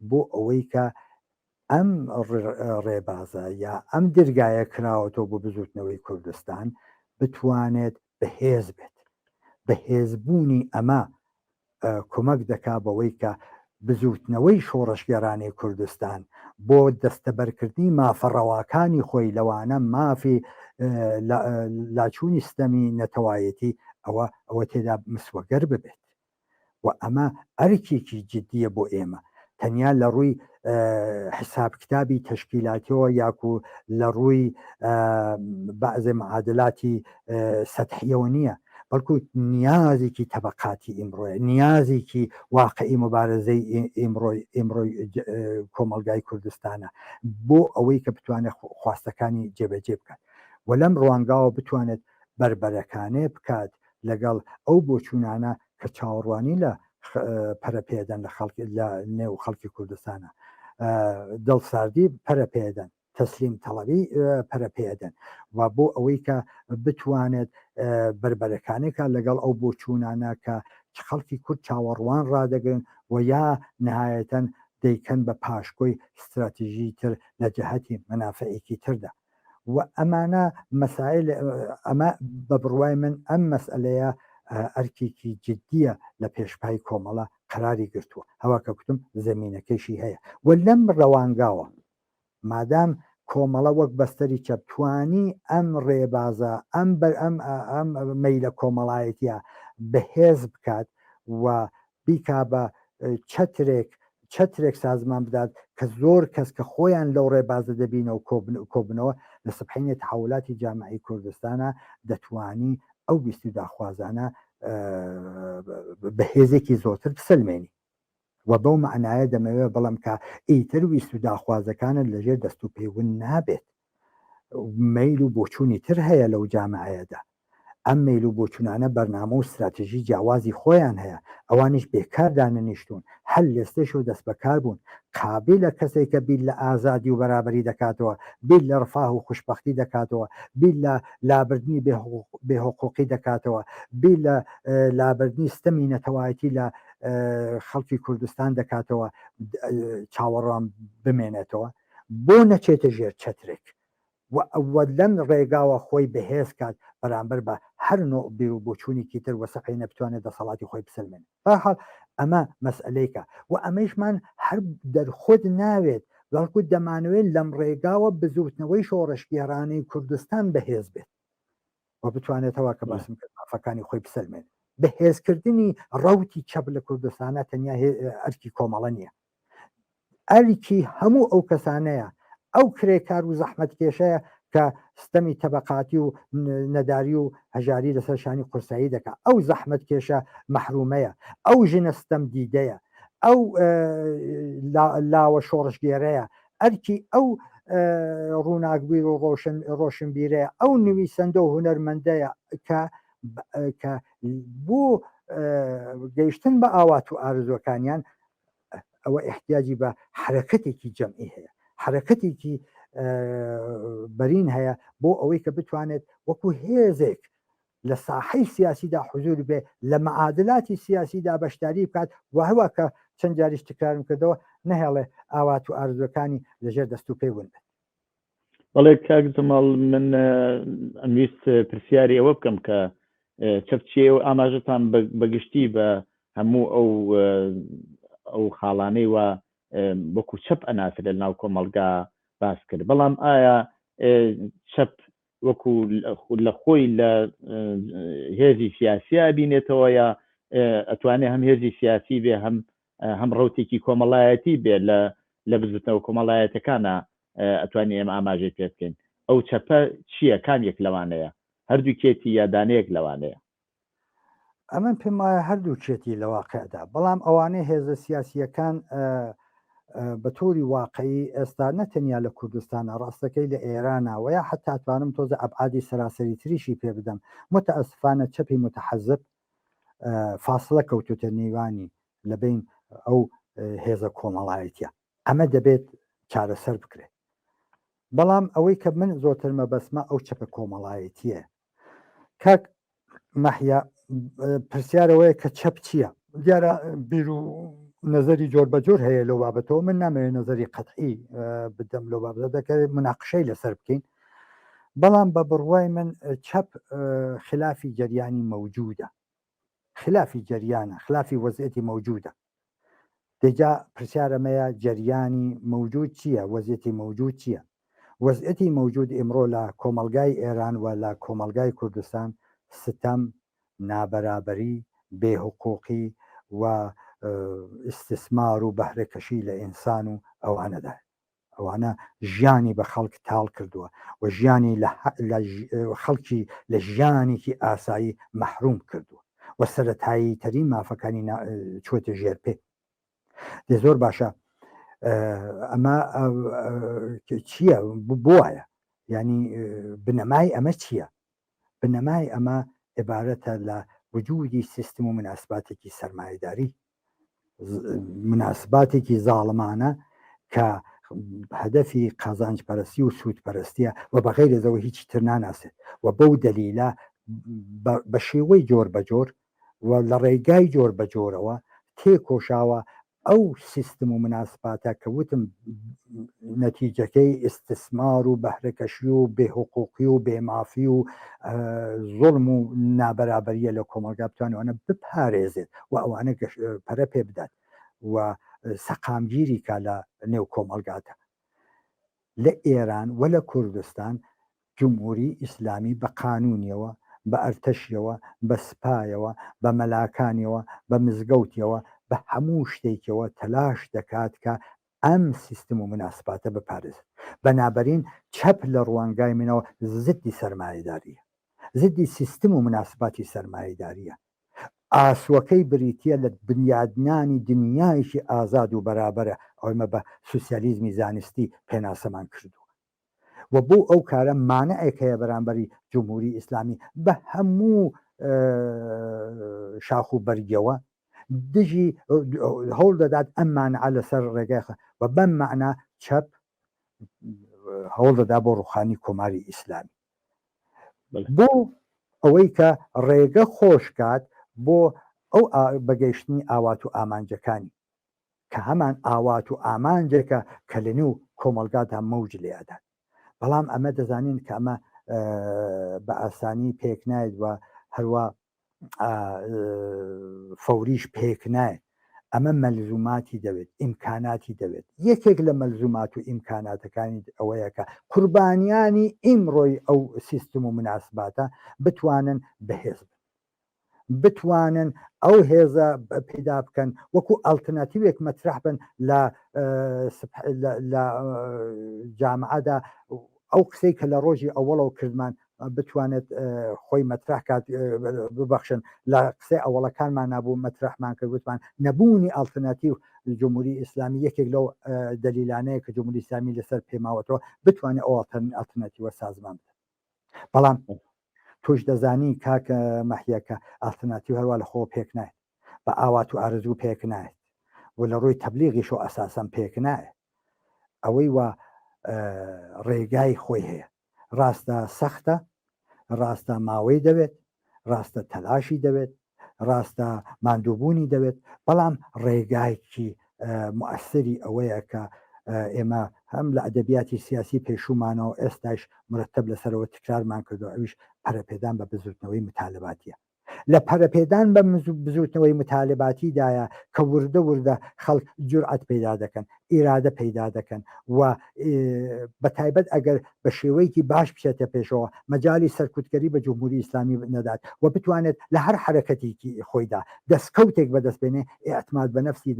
بۆ ئەوەی کە ئەم ڕێبازە یا ئەم دەرگایە کراوەتەوە بۆ بزوتنەوەی کوردستان بتوانێت بەهێز بێت. بەهێزبوونی ئەمە کۆمەک دەکا بەوەی کە بزوتنەوەی شۆڕەشگەرانی کوردستان بۆ دەستەبەرکردنی مافەڕەواکانی خۆی لەوانە مافی لاچوونی ستەمی نەتەوایەتی ئەوە تێدا مسوەگەر ببێت و ئەمە ئەرکێکی جددیە بۆ ئێمە تەنیا لە ڕووی حساب کتابی تشکیلاتیەوە یاکو لە ڕووی بەعزێ معادلاتی سەتحیەوە نییە بەڵکو نیازێکی تەبەقاتی ئیمڕۆیە نیازێکی واقعی مبارزەی ئیمڕۆی کۆمەلگای کوردستانە بۆ ئەوەی کە بتوانێت خواستەکانی جێبەجێ بکات و لەم ڕوانگاوە بتوانێت بربەرەکانێ بکات لەگەڵ ئەو بۆچوونانە کە چاوەڕوانی لە پەرەپێدەن لە نێو خەڵکی کوردستانە دڵساردی پەرەپێدەن تەسلیم تەڵەبی پەرەپێدەن و بۆ ئەوەی کە بتوانێت بربەرەکانێکە لەگەڵ ئەو بۆچوونانە کە خەڵکی کورد چاوەڕوان ڕدەگرن و یا نهایەتەن دەیکەن بە پاشکۆی استراتیژی تر لە جەهەتی منافعێکی تردا و ئەمانە مەسائل ئەمە بە بڕوای من ئەم مەسئلەیە ئەرکێکی جددیە لە پێشپای کۆمەڵە قراری گرتووە هەواکە کوتم زمینەکەیشی هەیە و لەم ڕەوانگاوە مادام کۆمەڵە وەک بەستەری چەپتوانی ئەم ڕێبازە ئەم مەیلە کۆمەڵایەتە بەهێز بکات و بیکا بە چەترێک سازمان بدات کە زۆر کەس کە خۆیان لەو ڕێبازە دەبینەوە کۆبنەوە لە سبحینێت حولاتی جامعی کوردستانە دەتوانی ئەو بیستی داخوازانە بەهێزێکی زۆرتر بسلمێنی و بەو معنایە دەمەوێت بەڵام کە ئیتر ویست و داخوازەکانت لەژێر دەست و پێون نابێت مەیل و بۆچوونی تر هەیە لەو جامعەیەدا ئەم مەیل و بۆچوونانە بەرنامە و استراتیژی جیاوازی خۆیان هەیە ئەوانیش بێکاردانەنیشتون هەل لێستێش و دەست بەکار بوون قابل لە کەسێکە بیل لە ئازادی و بەرابری دەکاتەوە بیل لە ڕفاه و خوشببختی دەکاتەوە بیل لە لابردنی بێحقوقی دەکاتەوە بیل لە لابردنی ستەمی نەتەوایەتی لە خەڵکی کوردستان دەکاتەوە چاوەڕام بمێنێتەوە بۆ نەچێتە ژێر چەترێک و لەم ڕێگاوە خۆی بەهێز کات بەرامبەر بە هەر نوع بیر و بۆچوونێکی تر وەسەقی نەبتوانێت دەسەڵاتی خۆی بسلمێن بەحاڵ ئەمە مەسئلەیەکە و ئەمەشمان هەر دەرخۆت ناوێت بەڵکو دەمانوێت لەم ڕێگاوە بزوتنەوەی شۆڕشگێرانەی کوردستان بەهێز بێت و بتوانێتەوە کە باسم کرد مافەکانی خۆی بسلمێن بەهێزکردنی ڕەوتی چەپ لە کوردستانە تەنیا ئەرکی کۆمەڵە نییە ئەرکی هەموو ئەو کەسانەیە ئەو کرێکار و زەحمەت کێشەیە کە ستەمی تەبەقاتی و نەداری و هەژاری لەسەر شانی قورسایی دەکات ئەو زەحمەت کێشە مەحرومەیە ئەو ژنە ستەم دیدەیە ئەو لاوە شۆڕشگێرەیە ئەرکی ئەو ڕووناکبیر و ڕۆشنبیرەیە ئەو نویسەندە و هونەرمەندەیە کە بۆ گەیشتن بە ئاوات و ئارزوەکانیان ئەوە احتیاجی بە حرەکەتێکی جەمعی هەیە حرەکەتێکی بەرین هەیە بۆ ئەوەی کە بتوانێت وەکو هێزێک لە ساحەی سیاسیدا حضور بێ لە مەعادلاتی سیاسیدا بەشداری بکات و هەوە کە چەند جاریش تکرارم کردەوە نەهێڵێ ئاوات و ئارزوەکانی لەژێر دەست و پێی ون بێت بەڵێ کاک جەماڵ من ئەمویست پرسیاری ئەوە بکەم کە چەپچیە و ئاماژەتان بەگشتی بە هەموو ئەو خاڵانەی وە وەکو چەپ ئەناسر لە ناو کۆمەڵگا باس کرد بەڵام ئایا چەپ وەکو لە خۆی لە هێزی سیاسیا بینێتەوە یا ئەتوانێت هەم هێزی سیاسی بێ هەم ڕوتێکی کۆمەڵایەتی بێ لە بزوتنەوە کۆمەڵایەتەکانە ئەتوانێت ئێمە ئاماژەی پێ بکەین ئەو چەپە چییە کامێک لەوانەیە هەردوو کێتی یادانەیەک لەوانەیە ئەمن پێم وایە هەردوو چێتی لە واقعدا بەڵام ئەوانەی هێزە سیاسیەکان بە تۆری واقعی ئێستا نەتەنیا لە کوردستانە ڕاستەکەی لە ئێرانەوە یا حتاتوانم تۆزە ئەبعادی سەراسەری تریشی پێ بدەم متەئەسفانە چەپی متەحەزب فاصلە کەوتوتە نێوانی لە بین ئەو هێزە کۆمەڵایەتیە ئەمە دەبێت چارەسەر بکرێت بەڵام ئەوەی کە من زۆرتر مەبەسمە ئەو چەپە کۆمەڵایەتیە کاک مەحیا پرسیارەوەی کە چەپ چییە دیارە بیر و نظری جۆر بەجۆر هەیە لەو بابەتەوە من نامەوێت نظری قەتعی بدەم لەو بابەتە دەکرێت مناقشەی لەسەر بکەین بەڵام بە بڕوای من چەپ خلافی جریانی مەوجودە خلافی جریانە خلافی وەزعەتی مەوجودە دەجا پرسیارەمەیە جریانی مەوجود چییە وەزعەتی مەوجود چییە وەزعەتی مەوجود ئێمڕۆ لە کۆمەلگای ئێران و لە کۆمەلگای کوردستان ستەم نابەرابەری بێحقوقی و استثمار و بەهرەکەشی لە ئینسان و ئەوانەدا ئەوانە ژیانی بە خەڵک تاڵ کردووە و ژیانی خەڵکی لە ژیانێکی ئاسایی مەحروم کردووە و سەرەتایی تەرین مافەکانی چوەتە ژێر پێ دێ زۆر باشە ئەمە چییە بۆیە ینی بنەمای ئەمە چییە بنەمای ئەمە عبارەتە لە وجودی سیستم و مناسباتێکی سەرمایهداری مناسباتێکی زاڵمانە کە هەدەفی قازانج پەرستی و سوود پەرستیە و بەغیر لەزەوە هیچی تر ناناسێت و بەو دەلیلە بە شێوەی جۆر بە جۆر و لە ڕێگای جۆر بە جۆرەوە تێکۆشاوە ئەو سیستم و مناسباتە کە وتم نەتیجەکەی ئستثمار و بەهرەکەشی و بێحقوقی و بێمافی و زۆڵم و نابەرابەریە لە کۆمەلگا بتوانێتوانە بپارێزێت و ئەوانە پەرە پێ بدات و سەقامگیری کا لە نێو کۆمەلگاتە. لە ئێران و لە کوردستان جمهوری ئیسلامی بە قانونیەوە بە ئەرتەشیەوە بە سپایەوە بە مەلاکانیەوە بە مزگەوتیەوە بە هەموو شتێکەوە تەلاش دەکات کە ئەم سیستم و مناسباتە بپارێزێت. بەنابەرین چەپ لە ڕوانگای منەوە زدی سەرمایەداریە، زدی سیستم و مناسباتی سەرمایەداریە. ئاسوەکەی بریتە لە بنیادنانی دنیایشی ئازاد و بەرابەرە ئەومە بە سوسیالیزمی زانستی پێناسەمان کردووە و بۆ ئەو کارە مانەیەکەیە بەرامبەری جمهوری ئیسلامی بە هەموو شاخ و بەرگەوە دژی هەوڵ دەدات ئەم مانعە لەسەر ڕێگایخە و بەم معنە چەپ هەوڵ دەدا بۆ ڕوخانی کۆماری ئیسلامی بۆ ئەوەی کە ڕێگە خۆشکات بۆ ئەو بەگەیشتنی ئاوات و ئامانجەکانی کە هەمان ئاوات و ئامانجێکە کە لە نێو کۆمەلگادا مەوج لێدات. بەڵام ئەمە دەزانین کە ئەمە بە ئاسانی پێک نایێت و هەروە فەوریش پێک نایێت. ئەمە مەلزوماتی دەوێت، ئیمکاناتی دەوێت. یەکێک لە مەلزومات و ئیمکاناتەکانی ئەوەیە کە قوربانیانی ئیمڕۆی ئەو سیستم و مناسباتە بتوانن بەهێز بتوانن ئەو هێزە پێدا بکەن وەکو ئەڵتەرناتیڤێک مەطرح بن لە جامعەدا ئەو قسەی کە لە ڕۆژی ئەوڵەوە کردمان بتوانێت خۆی مەطرح کات ببەخشن لە قسەی ئەوڵەکانمان نبوو مەطرحمان کرد وتمان نەبوونی ئەڵتەرناتیڤ جمهوری ئیسلامی یەکێک لەو دەلیلانەیە کە جمهوری ئیسلامی لەسەر پێماوەتەوە بتوانێت ئەو ئەڵتەرناتیڤە سازمان بدات. بەڵام توش دەزانی کاکە مەحیەکە ئالتەرناتیڤ هەروە لە خۆ پێک نایێت، بە ئاوات و ئارزوو پێک نایێت و لە ڕووی تەبلیغیشەوە ئەساسەن پێک نایێت. ئەوەی وە ڕێگای خۆی هەیە، ڕاستە سەختە، ڕاستە ماوەی دەوێت، ڕاستە تەلاشی دەوێت، ڕاستە ماندووبوونی دەوێت، بەڵام ڕێگایکی مؤثری ئەوەیە کە ئێمە هەم لە ئەدەبیاتی سیاسی پێشومانەوە ئێستاش مرتب لەسەرەوە تکرارمان کردو ئەویش پەرەپێدان بە بزوتنەوەی متالباتیە. لە پەرەپێدان بە بزوتنەوەی متالباتیدایە کە وردە وردە خەڵک جورئەت پەیدا دەکەن، ئیرادە پەیدا دەکەن و بە تایبەت ئەگەر بە شێوەیەکی باش بچێتە پێشەوە مەجای سەرکوتکەری بە جمهوری ئیسلامی نەدات و بتوانێت لە هەر حرەکەتێکی خۆیدا دەستکەوتێک بەدەستبێنێ ئێعتماد بە نەفسی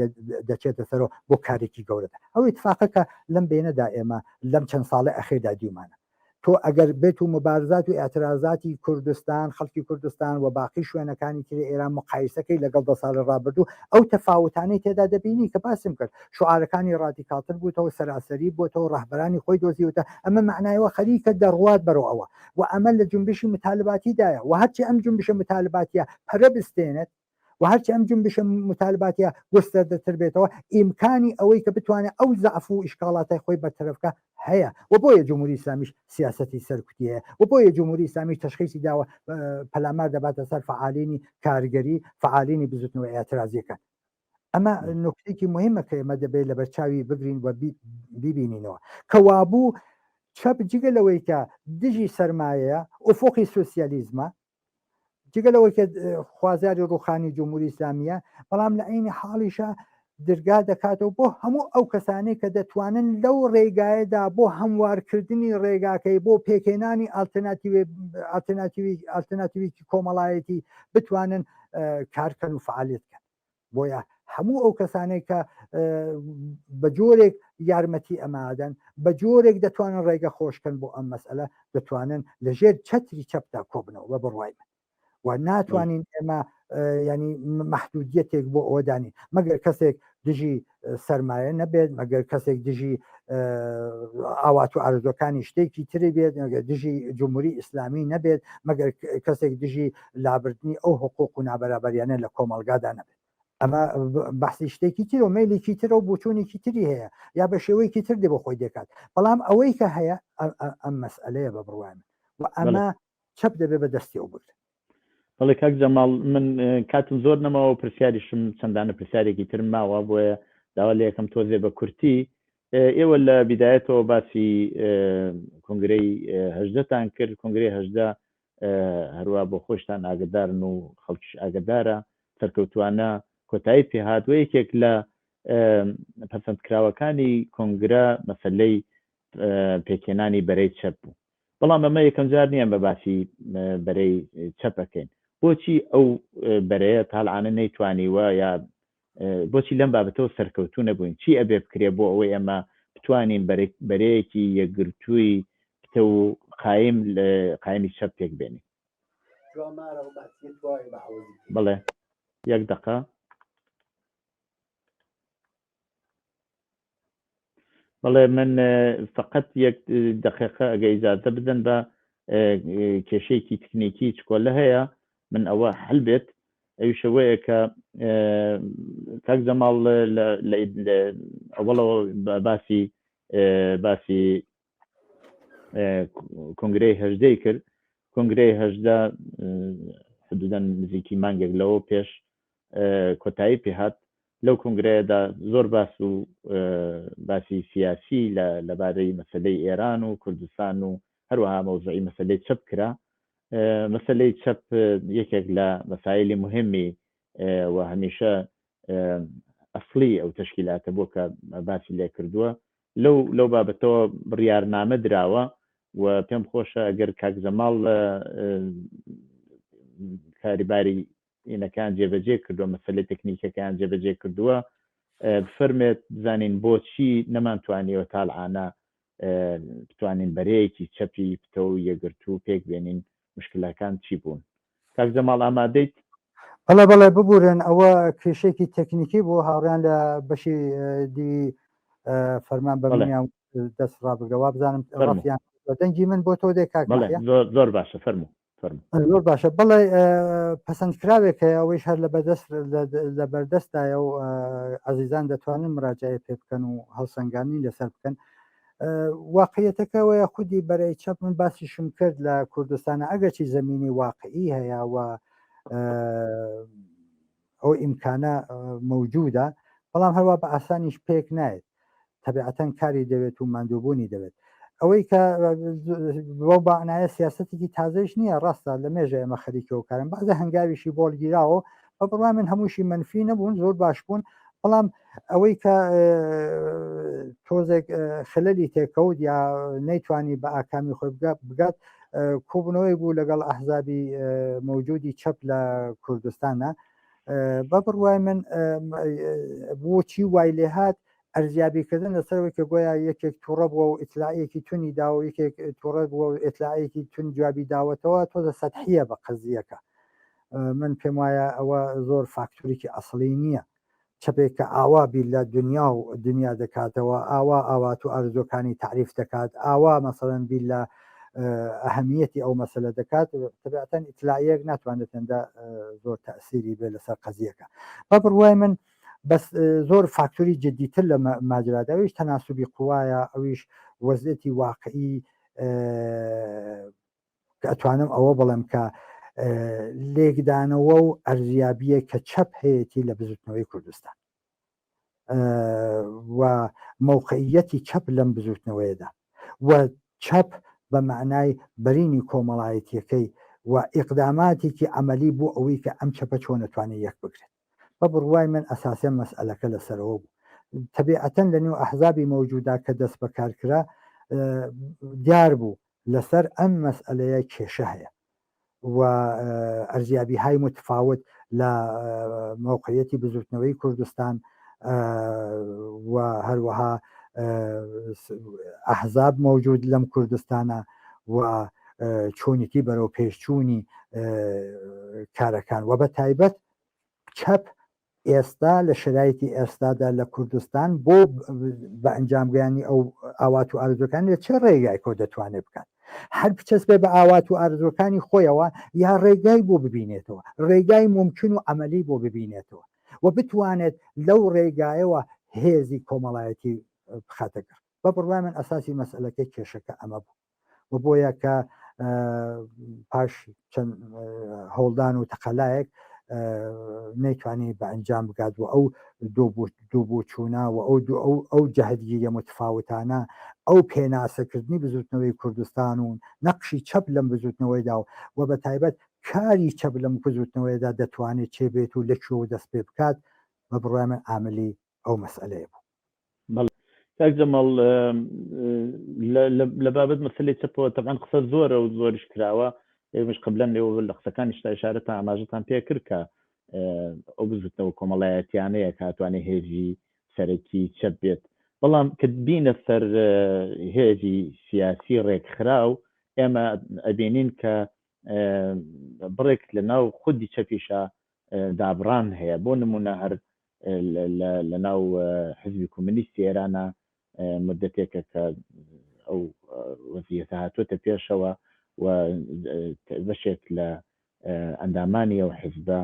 دەچێتە سەرەوە بۆ کارێکی گەورەدا. ئەو اتفاقەکە لەم بینەدا ئێمە لەم چەند ساڵی ئەخێردا دیومانە. تۆ ئەگەر بێت و مبارزات و ئاعتراضاتی کوردستان خەڵکی کوردستان و باقی شوێنەکانی تر ئێران مقایسەکەی لەگەڵ 10 ساڵی ڕابردوو ئەو تەفاوتانەی تێدا دەبینی کە باسم کرد شعارەکانی ڕادیکالتر بووتەوە سەراسەری بۆتەوە ڕەهبەرانی خۆی دۆزیوتە ئەمە معنایەوە خەریکە دەڕوات بەرەو ئەوە و ئەمە لە جنبشی متالباتیدایە و هەرچی ئەم جنبشە متالباتیە پەرە بستێنێت و هەرچی ئەم جنبشە متالباتیە وەستەردەتر بێتەوە ئیمکانی ئەوەی کە بتوانێت ئەو زەعف و ئیشکاڵاتی خۆی بەتەرەفکە هەیە و بۆیە جمهوری ئیسلامیش سیاسەتی سەرکوتیە و بۆیە جمهوری ئیسلامی تەشخیصی داوە پەلامار دەباتە سەر فعالینی کارگەری فعالینی بزوتنەوەی ئاعتراضیەکان. ئەمە نکتێکی مهمە کە ئێمە دەبێت لە بەرچاوی بگرین و ببینینەوە کە وابوو چەپ جگە لەوەی کە دژی سەرمایەیە ئوفۆقی سوسیالیزمە جگەلەوەی کە خوازاری ڕوخانی جمهوری ئیسلامیە بەڵام لە عینی حاڵیشە دەرگا دەکاتەوە بۆ هەموو ئەو کەسانەی کە دەتوانن لەو ڕێگایەدا بۆ هەموارکردنی ڕێگاکەی بۆ پێکێنانی ئالتەرناتیڤی کۆمەڵایەتی بتوانن کارکەن و فعالیتکەن. بۆیە هەموو ئەو کەسانەی کە بە جۆرێک یارمەتی ئەمادەن بە جۆرێک دەتوانن ڕێگە خۆشکەن بۆ ئەم مەسئلە دەتوانن لەژێر چەتری چەپتا کۆبنەوە بە بڕوای من و ناتوانین ئێمە ینی مەحدودیەتێک بۆ ئەوەدانی مەگەر کەسێک دژی سەرمایە نەبێت مەگەر کەسێک دژی ئاوات و ئارزوەکانی شتێکی تری بێت دژی جمهوری ئیسلامی نەبێت مەگەر کەسێک دژی لابردنی ئەو حقوق و نابەرابەریانە لە کۆمەلگادا نەبێت. ئەمە بەحسی شتێکی تر و میلێکی ترە و بچوونێکی تری هەیە یا بە شێوەیەکی تر دێ بە خۆی دەکات بەڵام ئەوەی کە هەیە ئەم مەسئلەیە بە بڕوان و ئەمە چەپ دەبێت بە دەستی ئەو بگرێت بەڵێ کاک جەماڵ من کاتم زۆر نەماوە پرسیاریشم چەندانە پرسیارێکی ترم ماوە بۆیە داوا لە یەکەم تۆزێ بە کورتی ئێوە لە بیدایەتەوە باسی کنگرەی هەژدەتان کرد کنگرەی هەژدە هەروە بۆ خۆشتان ئاگدارن و خەڵکیش ئاگدارە سەرکەوتوانە کۆتایی پێهات و یەکێک لە پەسەندکراوەکانی کنگرە مەسەلەی پێکێنانی بەرەی چەپ بوو بەڵام ئەمە یەکەم جار نییە بە باسی بەرەی چەپەکەین بۆچی ئەو بەرەیە تاڵعانە نەیتوانیوە یا بۆچی لەم بابەتەوە سەرکەوتوو نەبووین چی ئەبێ بکرێ بۆ ئەوەی ئەمە بتوانین بەرەیەکی یەکگرتووی پتە و قایم لە قایمی چەپ پێک بێنین بەڵێ یەک دقە بەڵێ من فقط یەک دقیقە ئەگە ئیجازە بدەن بە کێشەیەکی تکنیکی چکۆلە هەیە من ئەوە هەل بێت ئەویشەوەیە کە کاک جەماڵ ئەوڵەوە باسی کنگرەی هەژدەی کرد کنگرەی هەژدە حدودەن نزیکی مانگێک لەوە پێش کۆتایی پێهات لەو کنگرەیەدا زۆر باس و باسی سیاسی لەبارەی مەسەلەی ئێران و کوردستان و هەروەها مەوزوعی مەسەلەی چەپ کرا مەسەلەی چەپ یەکێک لە مەسایلی مهمی و هەمیشە ئەسڵی ئەو تەشکیلاتە بۆ کە باسی لێ کردووە لەو بابەتەوە بڕیارنامە دراوە و پێم خۆشە ئەگەر کاک جەماڵ کاریباری ئینەکان جێبەجێ کردووە مەسەلەی تەکنیکەکان جێبەجێ کردووە بفەرمێت بزانین بۆچی نەمانتوانیەوە تاڵعانە بتوانین بەرەیەکی چەپی پتە و یەگرتوو پێک بێنین مشکلەکان چی بوون کاک جەماڵ ئامادەیت بەڵێ ببورن ئەوە کێشێکی تەکنیکی بۆ هاوڕیان لە بەشی دی فەرمان بەمنیان دەست ڕابگەوا بزانم ڕافیان دەنگی من بۆ تۆ دێ کاک زۆر باشە فەرموو زۆر باشە بڵێ پەسەندکراوێک هەیە ئەوەیش هەر لە بەردەستایە و عەزیزان دەتوانن مراجعە پێ بکەن و هەڵسەنگانی لەسەر بکەن واقعیەتەکەوەیە خودی بەرەی چەپ من باسیشم کرد لە کوردستانە ئەگەرچی زەمینی واقعی هەیە و ئەو ئیمکانە موجودە بەڵام هەروە بە ئاسانیش پێک نایێت تەبیعەتەن کاری دەوێت و ماندووبوونی دەوێت ئەوەی کە بۆ بەعنایە سیاسەتێکی تازەش نییە ڕاستە لە مێژە ئێمە خەریکەوە کارن بەعزە هەنگاویشی بۆڵگیراوە بە بڕای من هەمووشی منفی نەبوون زۆر باش بوون بەڵام ئەوەی کە تۆزێک خلەلی تێکەوت یا نەیتوانی بە ئاکامی خۆی بگات کۆبنەوەی بوو لەگەڵ ئەحزابی موجودی چەپ لە کوردستانە بە بڕوای من بۆچی وای لێهات ئەرزیابیکردن لەسەرەوەی کە گویا یەکێک تووڕە بووە و ئیتلاعەیەکی تونی داوە یەکێک تووڕە بووە و ئیتلاعەیەکی تون جوابی داوەتەوە تۆزە سەدحیە بە قەزیەکە من پێم وایە ئەوە زۆر فاکتوریکی ئەسڵی نییە چەپێک کە ئاوا بی لە دنیا و دنیا دەکاتەوە ئاوات و ئارزوەکانی تعریف دەکات ئاوا مەسەڵەن بی لە ئەهەمیەتی ئەو مەسەلە دەکات تەبیعەتەن ئیتلاعیەک ناتوانێت هێندە زۆر تەئسیری بێ لەسەر قەزیەکە بە بڕوای من بەس زۆر فاکتوری جدیتر لە ماجرادا ئەویش تەناسوبی قوایە ئەویش وەزعەتی واقعی کە ئەتوانم ئەوە بڵێم کە لێکدانەوە و ئەرزیابیە کە چەپ هەیەی لە بزوتنەوەی کوردستان و موقعیەتی چەپ لەم بزوتنەوەیەدا و چەپ بە معنای بەرینی کۆمەڵایەتیەکەی و ئیقداماتێکی عملی بوو ئەوەی کە ئەم چەپە چۆن نەتوانێت یەک بگرێت بە بڕوای من ئەساسیان مەسئلەکە لەسەرەوە بوو تەبیعەتەن لە نێو ئەحزابی مەوجودا کە دەست بەکارکرا دیار بوو لەسەر ئەم مەسئلەیە کێشە هەیە و ئەرزیابی های متفاوت لە موقعیەتی بزوتنەوەی کوردستان و هەروەها ئەحزاب موجود لەم کوردستانە و چۆنیتی بەرەو پێشچوونی کارەکان و بە تایبەت چەپ ئێستا لە شرایطی ئێستادا لە کوردستان بۆ بە ئەنجامگەیانی ئەو ئاوات و ئارزوەکان لە چه ڕێگایکۆ دەتوانێت بکات هەر بچەس بێ بە ئاوات و ئارزوەکانی خۆیەوە یا ڕێگای بۆ ببینێتەوە ڕێگای ممکن و ئەمەلی بۆ ببینێتەوە و بتوانێت لەو ڕێگایەوە هێزی کۆمەڵایەتی بخاتەکە بە بڕوای من ئەساسی مەسئلەکەی کێشەکە ئەمە بوو و بۆیە کە پاش چەند هەوڵدان و تەقەلایەک نەیتوانی بە ئەنجام بگات و ئەو دوو بۆ چوونە و ئەو جەهدگیریە متفاوتانە ئەو پێناسەکردنی بزوتنەوەی کوردستان و نەقشی چەپ لەم بزوتنەوەیدا و بە تایبەت کاری چەپ لەم بزوتنەوەیدا دەتوانێت چێ بێت و لەکوێوە دەست پێ بکات بە بڕوای من عاملی ئەو مەسئلەیە بوو. کاک جەماڵ لە بابەت مەسەلەی چەپەوە تەبعاً قسە زۆرە و زۆریش کراوە ئێمەش قبلەن لێوە لە قسەکانیشتا ئیشارەتان ئاماژەتان پێ کرد کە ئەو بزوتنەوە کۆمەڵایەتیانەیە کاتوانێ هێزی سەرەکی چەپ بێت بەڵام کە بینە سەر هێزی سیاسی ڕێکخراو ئێمە ئەبینین کە بڕێک لە ناو خودی چەپیشە دابڕان هەیە بۆ نمونە هەر لە ناو حزبی کۆمونیستی ئێرانە مدتێکە کە ئەو وەزیەتە هاتووەتە پێشەوە و بەشێک لە ئەندامانی ئەو حزبە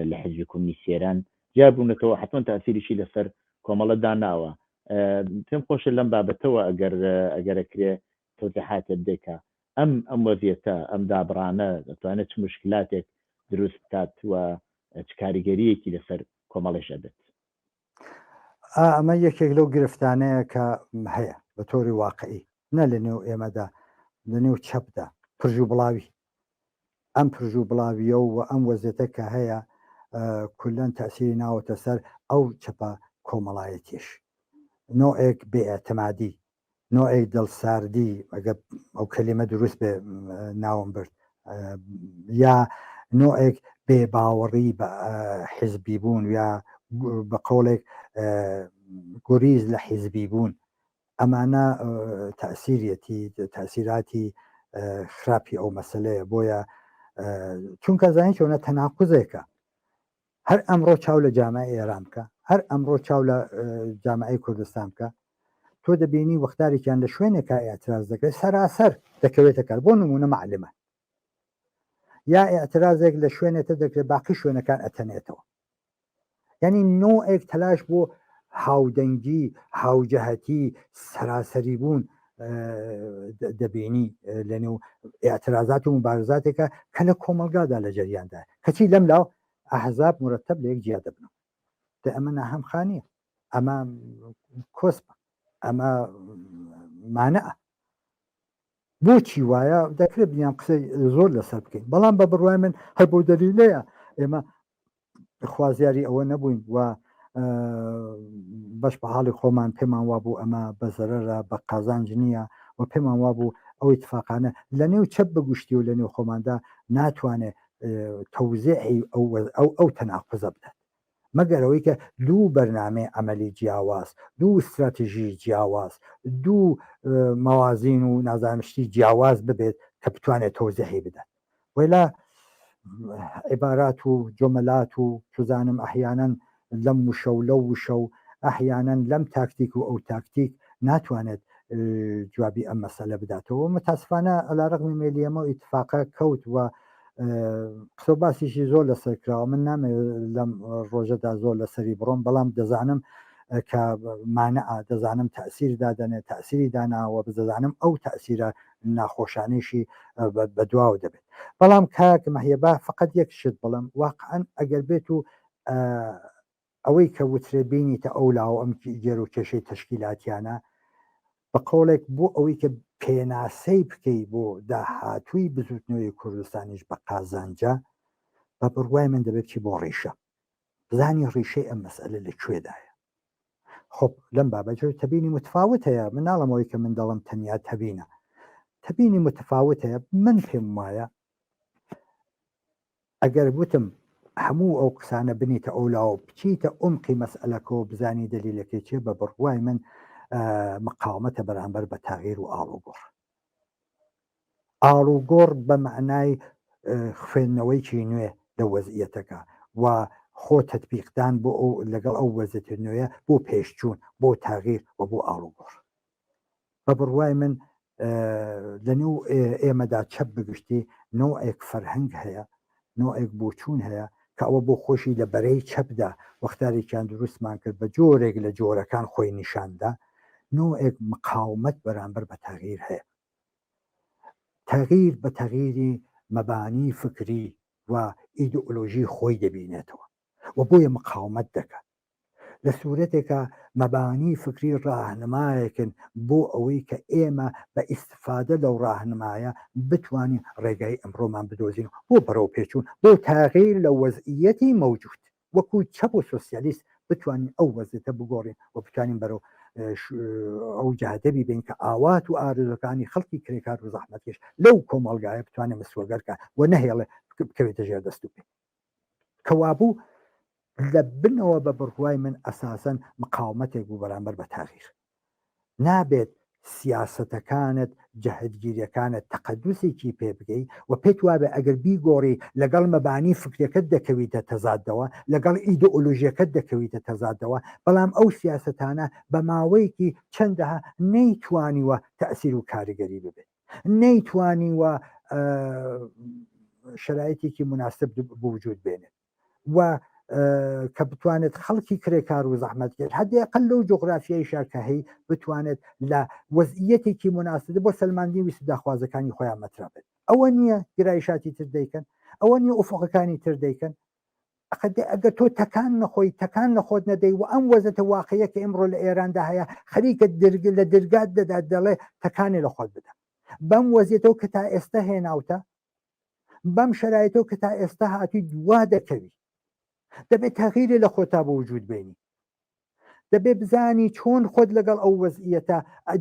لە حزبی کۆمونیستی ئێران جیابوونەتەوە حتمما تاسیریشی لەسەر کۆمەڵە داناوە پێم خۆشە لەم بابەتەوە ئەگەرەکرێ تۆزیحاتێ بدەیکە ئەم وەزیەتە ئەم دابڕانە دەتوانێت چ مشکلاتێک دروست بکات و چ کاریگەریەکی لەسەر کۆمەڵێشە بێت ئەمە یەکێک لەو گرفتانەیە کە هەیە بە تۆری واقعی نە لە نێو ئێمەدا لە نێو چەپدا پرژوو بڵاوی ئەم پرژوو بڵاویە و ئەم وەزیەتە کە هەیە کولەن تەسیری ناوەتە سەر ئەو چەپە کۆمەڵایەتیش نۆعێک بێئەتمادی نۆعێک دڵساردی ئەگە ئەو کەلیمە دروست بێ ناوم برد یا نۆعێک بێباوەڕی بە حیزبی بوون یا بە قۆڵێک گوریز لە حیزبی بوون ئەمانە تەسیراتی خراپی ئەو مەسلەیە بۆیە چونکە زانین چۆنە تەناقوزێکە هەر ئەمڕۆ چاو لە جامعی ئێران بکە هەر ئەمڕۆ چاو لە جامعی کوردستان بکە تۆ دەبینی وەختارێکیان لە شوێنێکە ئاعتراز دەکەی سەراسەر دەکەوێتە کار بۆ نمونە معلمە یا ئاعترازێک لە شوێنێتە دەکرێت باقی شوێنەکان ئەتەنێتەوە یعنی نۆعێک تەلاش بۆ هاودەنگی هاوجەهەتی سەراسەری بوون دەبینی لە نێو ئاعترازات و مبارزاتێکە کە لە کۆمەلگادا لە جەریاندا کەچی لەم لاو ئەحزاب مرتب لە یەک جیا دەبنەوە ئەمە ناهەمخانیە ئەمە کۆسپە ئەمە مانەعە بۆچی وایە دەکرێت بنیان قسەی زۆر لەسەر بکەین بەڵام بە بڕوای من هەر بۆ دەلیلەیە ئێمە خوازیاری ئەوە نەبووین و بەش بە حاڵی خۆمان پێمان وابوو ئەمە بە زەرەرە بە قازانج نییە و پێمان وابوو ئەو اتفاقانە لە نێو چەپ بگوشتی و لە نێو خۆماندا ناتوانێت تەوزیعی ئەو تەناقوزە بدات مەگەرەوەی کە دوو بەرنامەی عملی جیاواز دوو استراتژی جیاواز دوو مەوازین و نازانشتی جیاواز ببێت کە بتوانێت تەوزیعی بدات وەلا عیبارات و جۆمەلات و توزانم ئەحیانەن لەم وشە و لەو وشە و ئەحیانەن لەم تاکتیک و ئەو تاکتیک ناتوانێت جوابی ئەم مەسەلە بداتەوە متاسفانە ئەلاڕەغمی مێلیەمە ئیتفاقە کەوت و قسە باسیشی زۆر لەسەر کراوە من نامێت لەم ڕۆژەدا زۆر لەسەری بڕۆم بەڵام دەزانم کە مانەعە دەزانم تەسیر دادەنێت تەسیری داناوە بزانم ئەو تەسیرە ناخۆشانێشی بەدواوە دەبێت بەڵام کاک مەهیەبا فقط یەک شت بڵم واقعەن ئەگەر بێت و ئەوەی کە وترێ بینیتە ئەو لاوە ئەم گێر و کێشەی تەشکیلاتیانە بە قۆڵێک بۆ ئەوەی کە پێناسەی بکەی بۆ داهاتووی بزوتنەوەی کوردستانیش بە قازانجە بە بڕوای من دەبێت چی بۆ ڕیشە بزانی ڕیشەی ئەم مەسئلە لەکوێدایە خب لەم بابەت تەبینی متفاوت هەیە من ناڵەمەوەی کە من دەڵم تەنیا تەبینە تەبینی متفاوت هەیە من پێم وایە ئەگەر گوتم هەموو ئەو قسانە بنیتە ئەو لاوە بچیتە ئومقی مەسئلەکەەوە بزانی دلیلەکەی چێ بە بڕوای من مقاومەتە بەرامبەر بە تاغیر و ئاڵوگۆڕ بە معنای خوێندنەوەیکی نوێ لە وەزعیەتەکە و خۆ تەطبیقدان بۆ ئەو لەگەڵ ئەو وەزعیەتە نوێیە بۆ پێشچوون بۆ تاغیر و بۆ ئاڵوگۆڕ بە بڕوای من لەنێو ئێمەدا چەپ بگشتی نۆعێک فەرهەنگ هەیە نۆعێک بۆچوون هەیە کە ئەوە بۆ خۆشی لە بەرەی چەپدا وەختارێکیان دروستمان کرد بە جۆرێک لە جۆرەکان خۆی نیشاندا نوعێک مقاومەت بەرامبەر بە تەغییر هەیە تەغییر بە تەغییری مەبانی فکری و ئیدئۆلۆژی خۆی دەبینێتەوە و بۆیە مقاومەت دەکات لە سوورەتێکە مەبانی فکری ڕاهنمایەکن بۆ ئەوەی کە ئێمە بە ئیستفادە لەو ڕاهنمایە بتوانین ڕێگای ئەمڕۆمان بدۆزین بۆ بەرەو پێچوون بۆ تاغیر لە وەزعیەتی مەوجود وەکو چەپ و سۆسیالیست بتوانین ئەو وەزیەتە بگۆڕین و بتوانین بەرەو ئەو جادەبی بین کە ئاوات و ئارزوەکانی خەڵکی کرێکار و زەحمەتکێش لەو کۆمەڵگایە بتوانێت مسوەگەرکە و نەهێڵێ بکەوێتە ژێر دەست و پێ کەوابوو لە بنەوە بە بڕوای من ئەساسەن مقاومەتێک بوو بەرامبەر بە تاغیر نابێت سیاسەتەکانت جەهتگیریەکانت تەقەدوسێکی پێ بگەی و پێت وابێ ئەگەر بیگۆڕی لەگەڵ مەبانی فکرەکەت دەکەویتە تەزادەوە لەگەڵ ئیدئۆلۆژیەکەت دەکەویتە تەزادەوە بەڵام ئەو سیاسەتانە بە ماوەیەکی چەندەها نەیتوانیوە تەئسیر و کاریگەری ببێت نەیتوانیوە شرایطێکی مناسب بوجود بێنێت و کە بتوانێت خەڵکی کرێکار و زەحمەتکێش حداقل لەو جغرافیای شارکە هەیە بتوانێت لە وەزعیەتێکی مناسب بۆ سەلماندی ویست داخوازەکانی خۆیان مەترا بێت ئەوە نییە گرایشاتی تر دەیکەن ئەوە نیە ئوفقەکانی تر دەیکەن ئەگەر تۆ تەکان نەخۆی تەکان نەخۆت نەدەی و ئەم وەزەتە واقعەیە کە ئێمڕۆ لە ئێراندا هەیە خەریکە لە دەرگات دەدات دەڵێ تەکانی لە خۆت بدە بەم وەزیەتەوە کە تا ئێستا هێناوتە بەم شرایطەوە کە تا ئێستا هاتی دوا دەکەوی دەبێت تەغییری لە خۆتا بە وجود بینی دەبێت بزانی چۆن خۆت لەگەڵ ئەو وەزعیەتە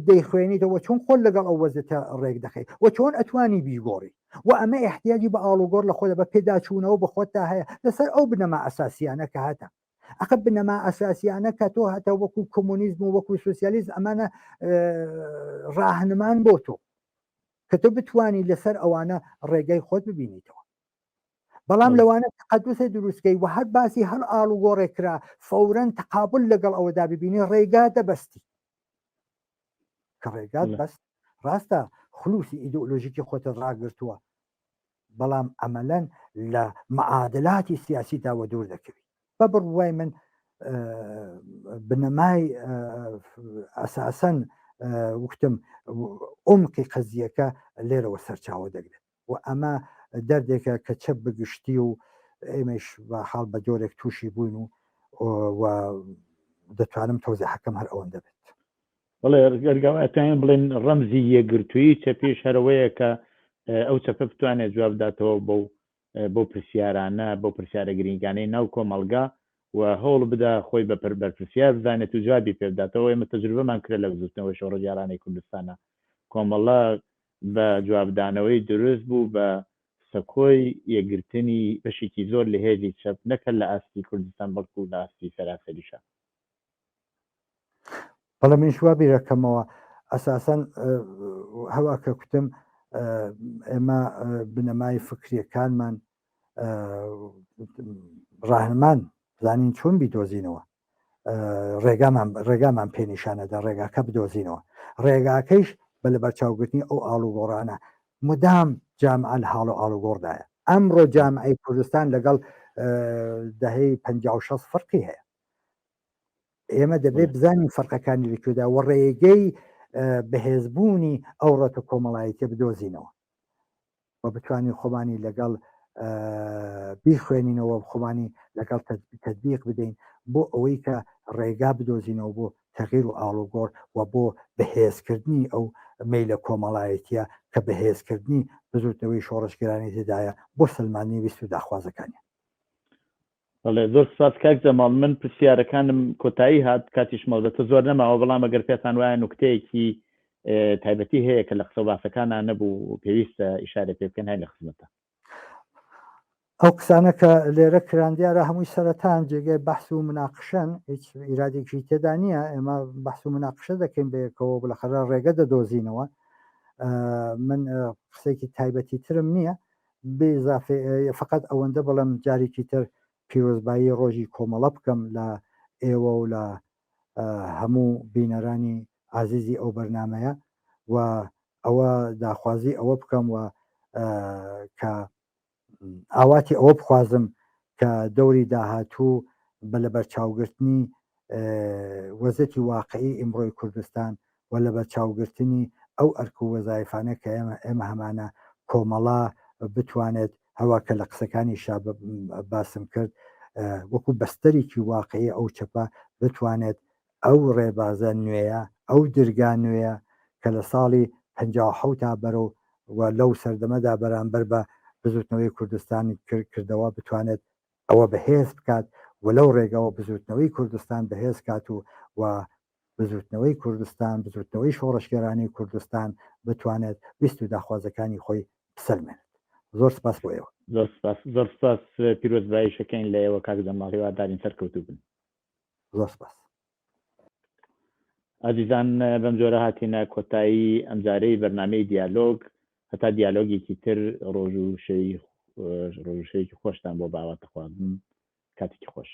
دەیخوێنیتەوە چۆن خۆت لەگەڵ ئەو وەزیەتە ڕێک دەخەی و چۆن ئەتوانی بیگۆڕی و ئەمە احتیاجی بە ئاڵوگۆڕ لە خۆدا بە پێداچوونەوە بە خۆتدا هەیە لەسەر ئەو بنەما ئەساسیانە کە هاتە ئەخە بنەما ئەساسیانە کە تۆ هاتە وەکو کۆمۆنیزم و وەکو سوسیالیزم ئەمانە ڕاهنمان بۆ تۆ کە تۆ بتوانی لەسەر ئەوانە ڕێگای خۆت ببینیتەوە بەڵام لەوانە تەقەدوسێ دروستکەی و هەر باسی هەر ئاڵوگۆڕێکرا فەورەن تەقابل لەگەڵ ئەوەدا ببینی ڕێگا دەبەستی کە ڕێگات بەست ڕاستە خلوسی ئیدئۆلۆژیکی خۆتە ڕاگرتووە بەڵام ئەمەلەن لە معادلاتی سیاسیداوە دوور دەکەوی بە بڕوای من بنەمای ئەساسەن وختم عمقی قەزیەکە لێرەوە سەرچاوە دەگرێت و ئەمە دەردێکە کە چەپ بگشتی و ئێمەش بە حاڵ بە جۆرێک تووشی بووین و دەتوانم تۆزی حەکەم هەر ئەوەن دەبێت بڵێ گەرگاوایتان بڵێن ڕەمزی یەکگرتووی چەپیش هەرەوەیە کە ئەو چەپە بتوانێت جواب بداتەوە بۆ پرسیارانە بۆ پرسیارە گرنگانەی ناو کۆمەڵگا و هەوڵ بدا خۆی بە بەرپرسیار بزانێت و جوابی پێ بداتەوە ئێمە تەجروبەمان کرد لە بزوتنەوەی شۆڕەجارانەی کوردستانە کۆمەڵە بە جوابدانەوەی دروست بوو بە سەکۆی یەکگرتنی بەشێکی زۆر لە هێزی چەپ نەکرد لە ئاستی کوردستان بەڵکو لە ئاستی سەراسەریشە بەڵام من شوا بیرەکەمەوە ئەساسەن هەوا کە کوتم ئێمە بنەمای فکریەکانمان ڕاهنمان زانین چۆن بیدۆزینەوە ڕێگامان پێنیشانەدا ڕێگاکە بدۆزینەوە ڕێگاکەیش بە لە بەرچاوگرتنی ئەو ئاڵوگۆڕانە مدام جامعە لە حاڵ و ئاڵوگۆڕدایە ئەمڕۆ جامعەی کوردستان لەگەڵ دەهەی 56 فەرقی هەیە ئێمە دەبێت بزانین فەرقەکانی لەکوێدا و ڕێگەی بەهێزبوونی ئەو ڕەتە کۆمەڵایەتیە بدۆزینەوە و بتوانین خۆمانی لەگەڵ بیخوێنینەوە خۆمانی لەگەڵ تەطبیق بدەین بۆ ئەوەی کە ڕێگا بدۆزینەوە بۆ تەغییر و ئاڵوگۆڕ و بۆ بەهێزکردنی ئەو مەیلە کۆمەڵایەتیە کە بەهێزکردنی بزوتنەوەی شۆڕشگرانی تێدایە بۆ سلمانی ویست و داخوازەکانی بەڵێ زۆر سپاس کاک جەماڵ من پرسیارەکانم کۆتایی هات کاتیش مەڵبەتە زۆر نەماوە بەڵام ئەگەر پێتان وایە نوکتەیەکی تایبەتی هەیە کە لە قسە باسەکانان نەبوو پێویستە ئیشارە پێ بکەن هەی لە خزمەتە ئەو قسانە کە لێرە کراندیارە هەمووی سەرەتان جێگەی بەحث و مناقشەن هیچ ئیرادێکی تێدا نییە ئێمە بەحث و مناقشە دەکەین بەیەکەوە بەخەرە ڕێگە دەدۆزینەوە من قسێکی تایبەتی ترم نییە بێزافێ فقط ئەوەندە بەڵام جارێکی تر پیرۆزبایی ڕۆژی کۆمەڵە بکەم لە ئێوە و لە هەموو بینەرانی عزیزی ئەو بەرنمەیە و ئەوە داخوازی ئەوە بکەم و کە ئاواتی ئەوە بخوازم کە دەوری داهاتوو بە لە بەرچاوگرتنی وەزەتی واقعی ئیمڕۆی کوردستان و لە بەرچاوگرتنی ئەو ئەرک و وەزایفانە کە ئێمە هەمانە کۆمەڵا بتوانێت هەوا کە لە قسەکانی باسم کرد وەکو بەستەرێکی واقعی ئەو چەپە بتوانێت ئەو ڕێبازە نوێیە ئەو درگا نوێیە کە لە ساڵی 1950 تا بەرەو و لەو سەردەمەدا بەرامبەر بە بزوتنەوەی کوردستانی کردەوە بتوانێت ئەوە بەهێز بکات و لەو ڕێگەوە بزوتنەوەی کوردستان بەهێز کات و بزوتنەوەی کوردستان بزوتنەوەی شۆڕشگەرانی کوردستان بتوانێت ویست و داخوازەکانی خۆی بسەلمێنێت. زۆر سپاس بۆ ئێوە. زۆر سپاس پیرۆزبایی شەکەین لە ئێوە کاک جەماڵی وادارین سەرکەوتوو بن. زۆر سپاس. ئازیزان بەم جۆرە هاتینە کۆتایی ئەمجارەی بەرنامەی دیالۆگ هەتا دیالۆگێکی تر ڕۆژ و شەیەکی خۆشتان بۆ باواتەخواردن کاتێکی خۆش.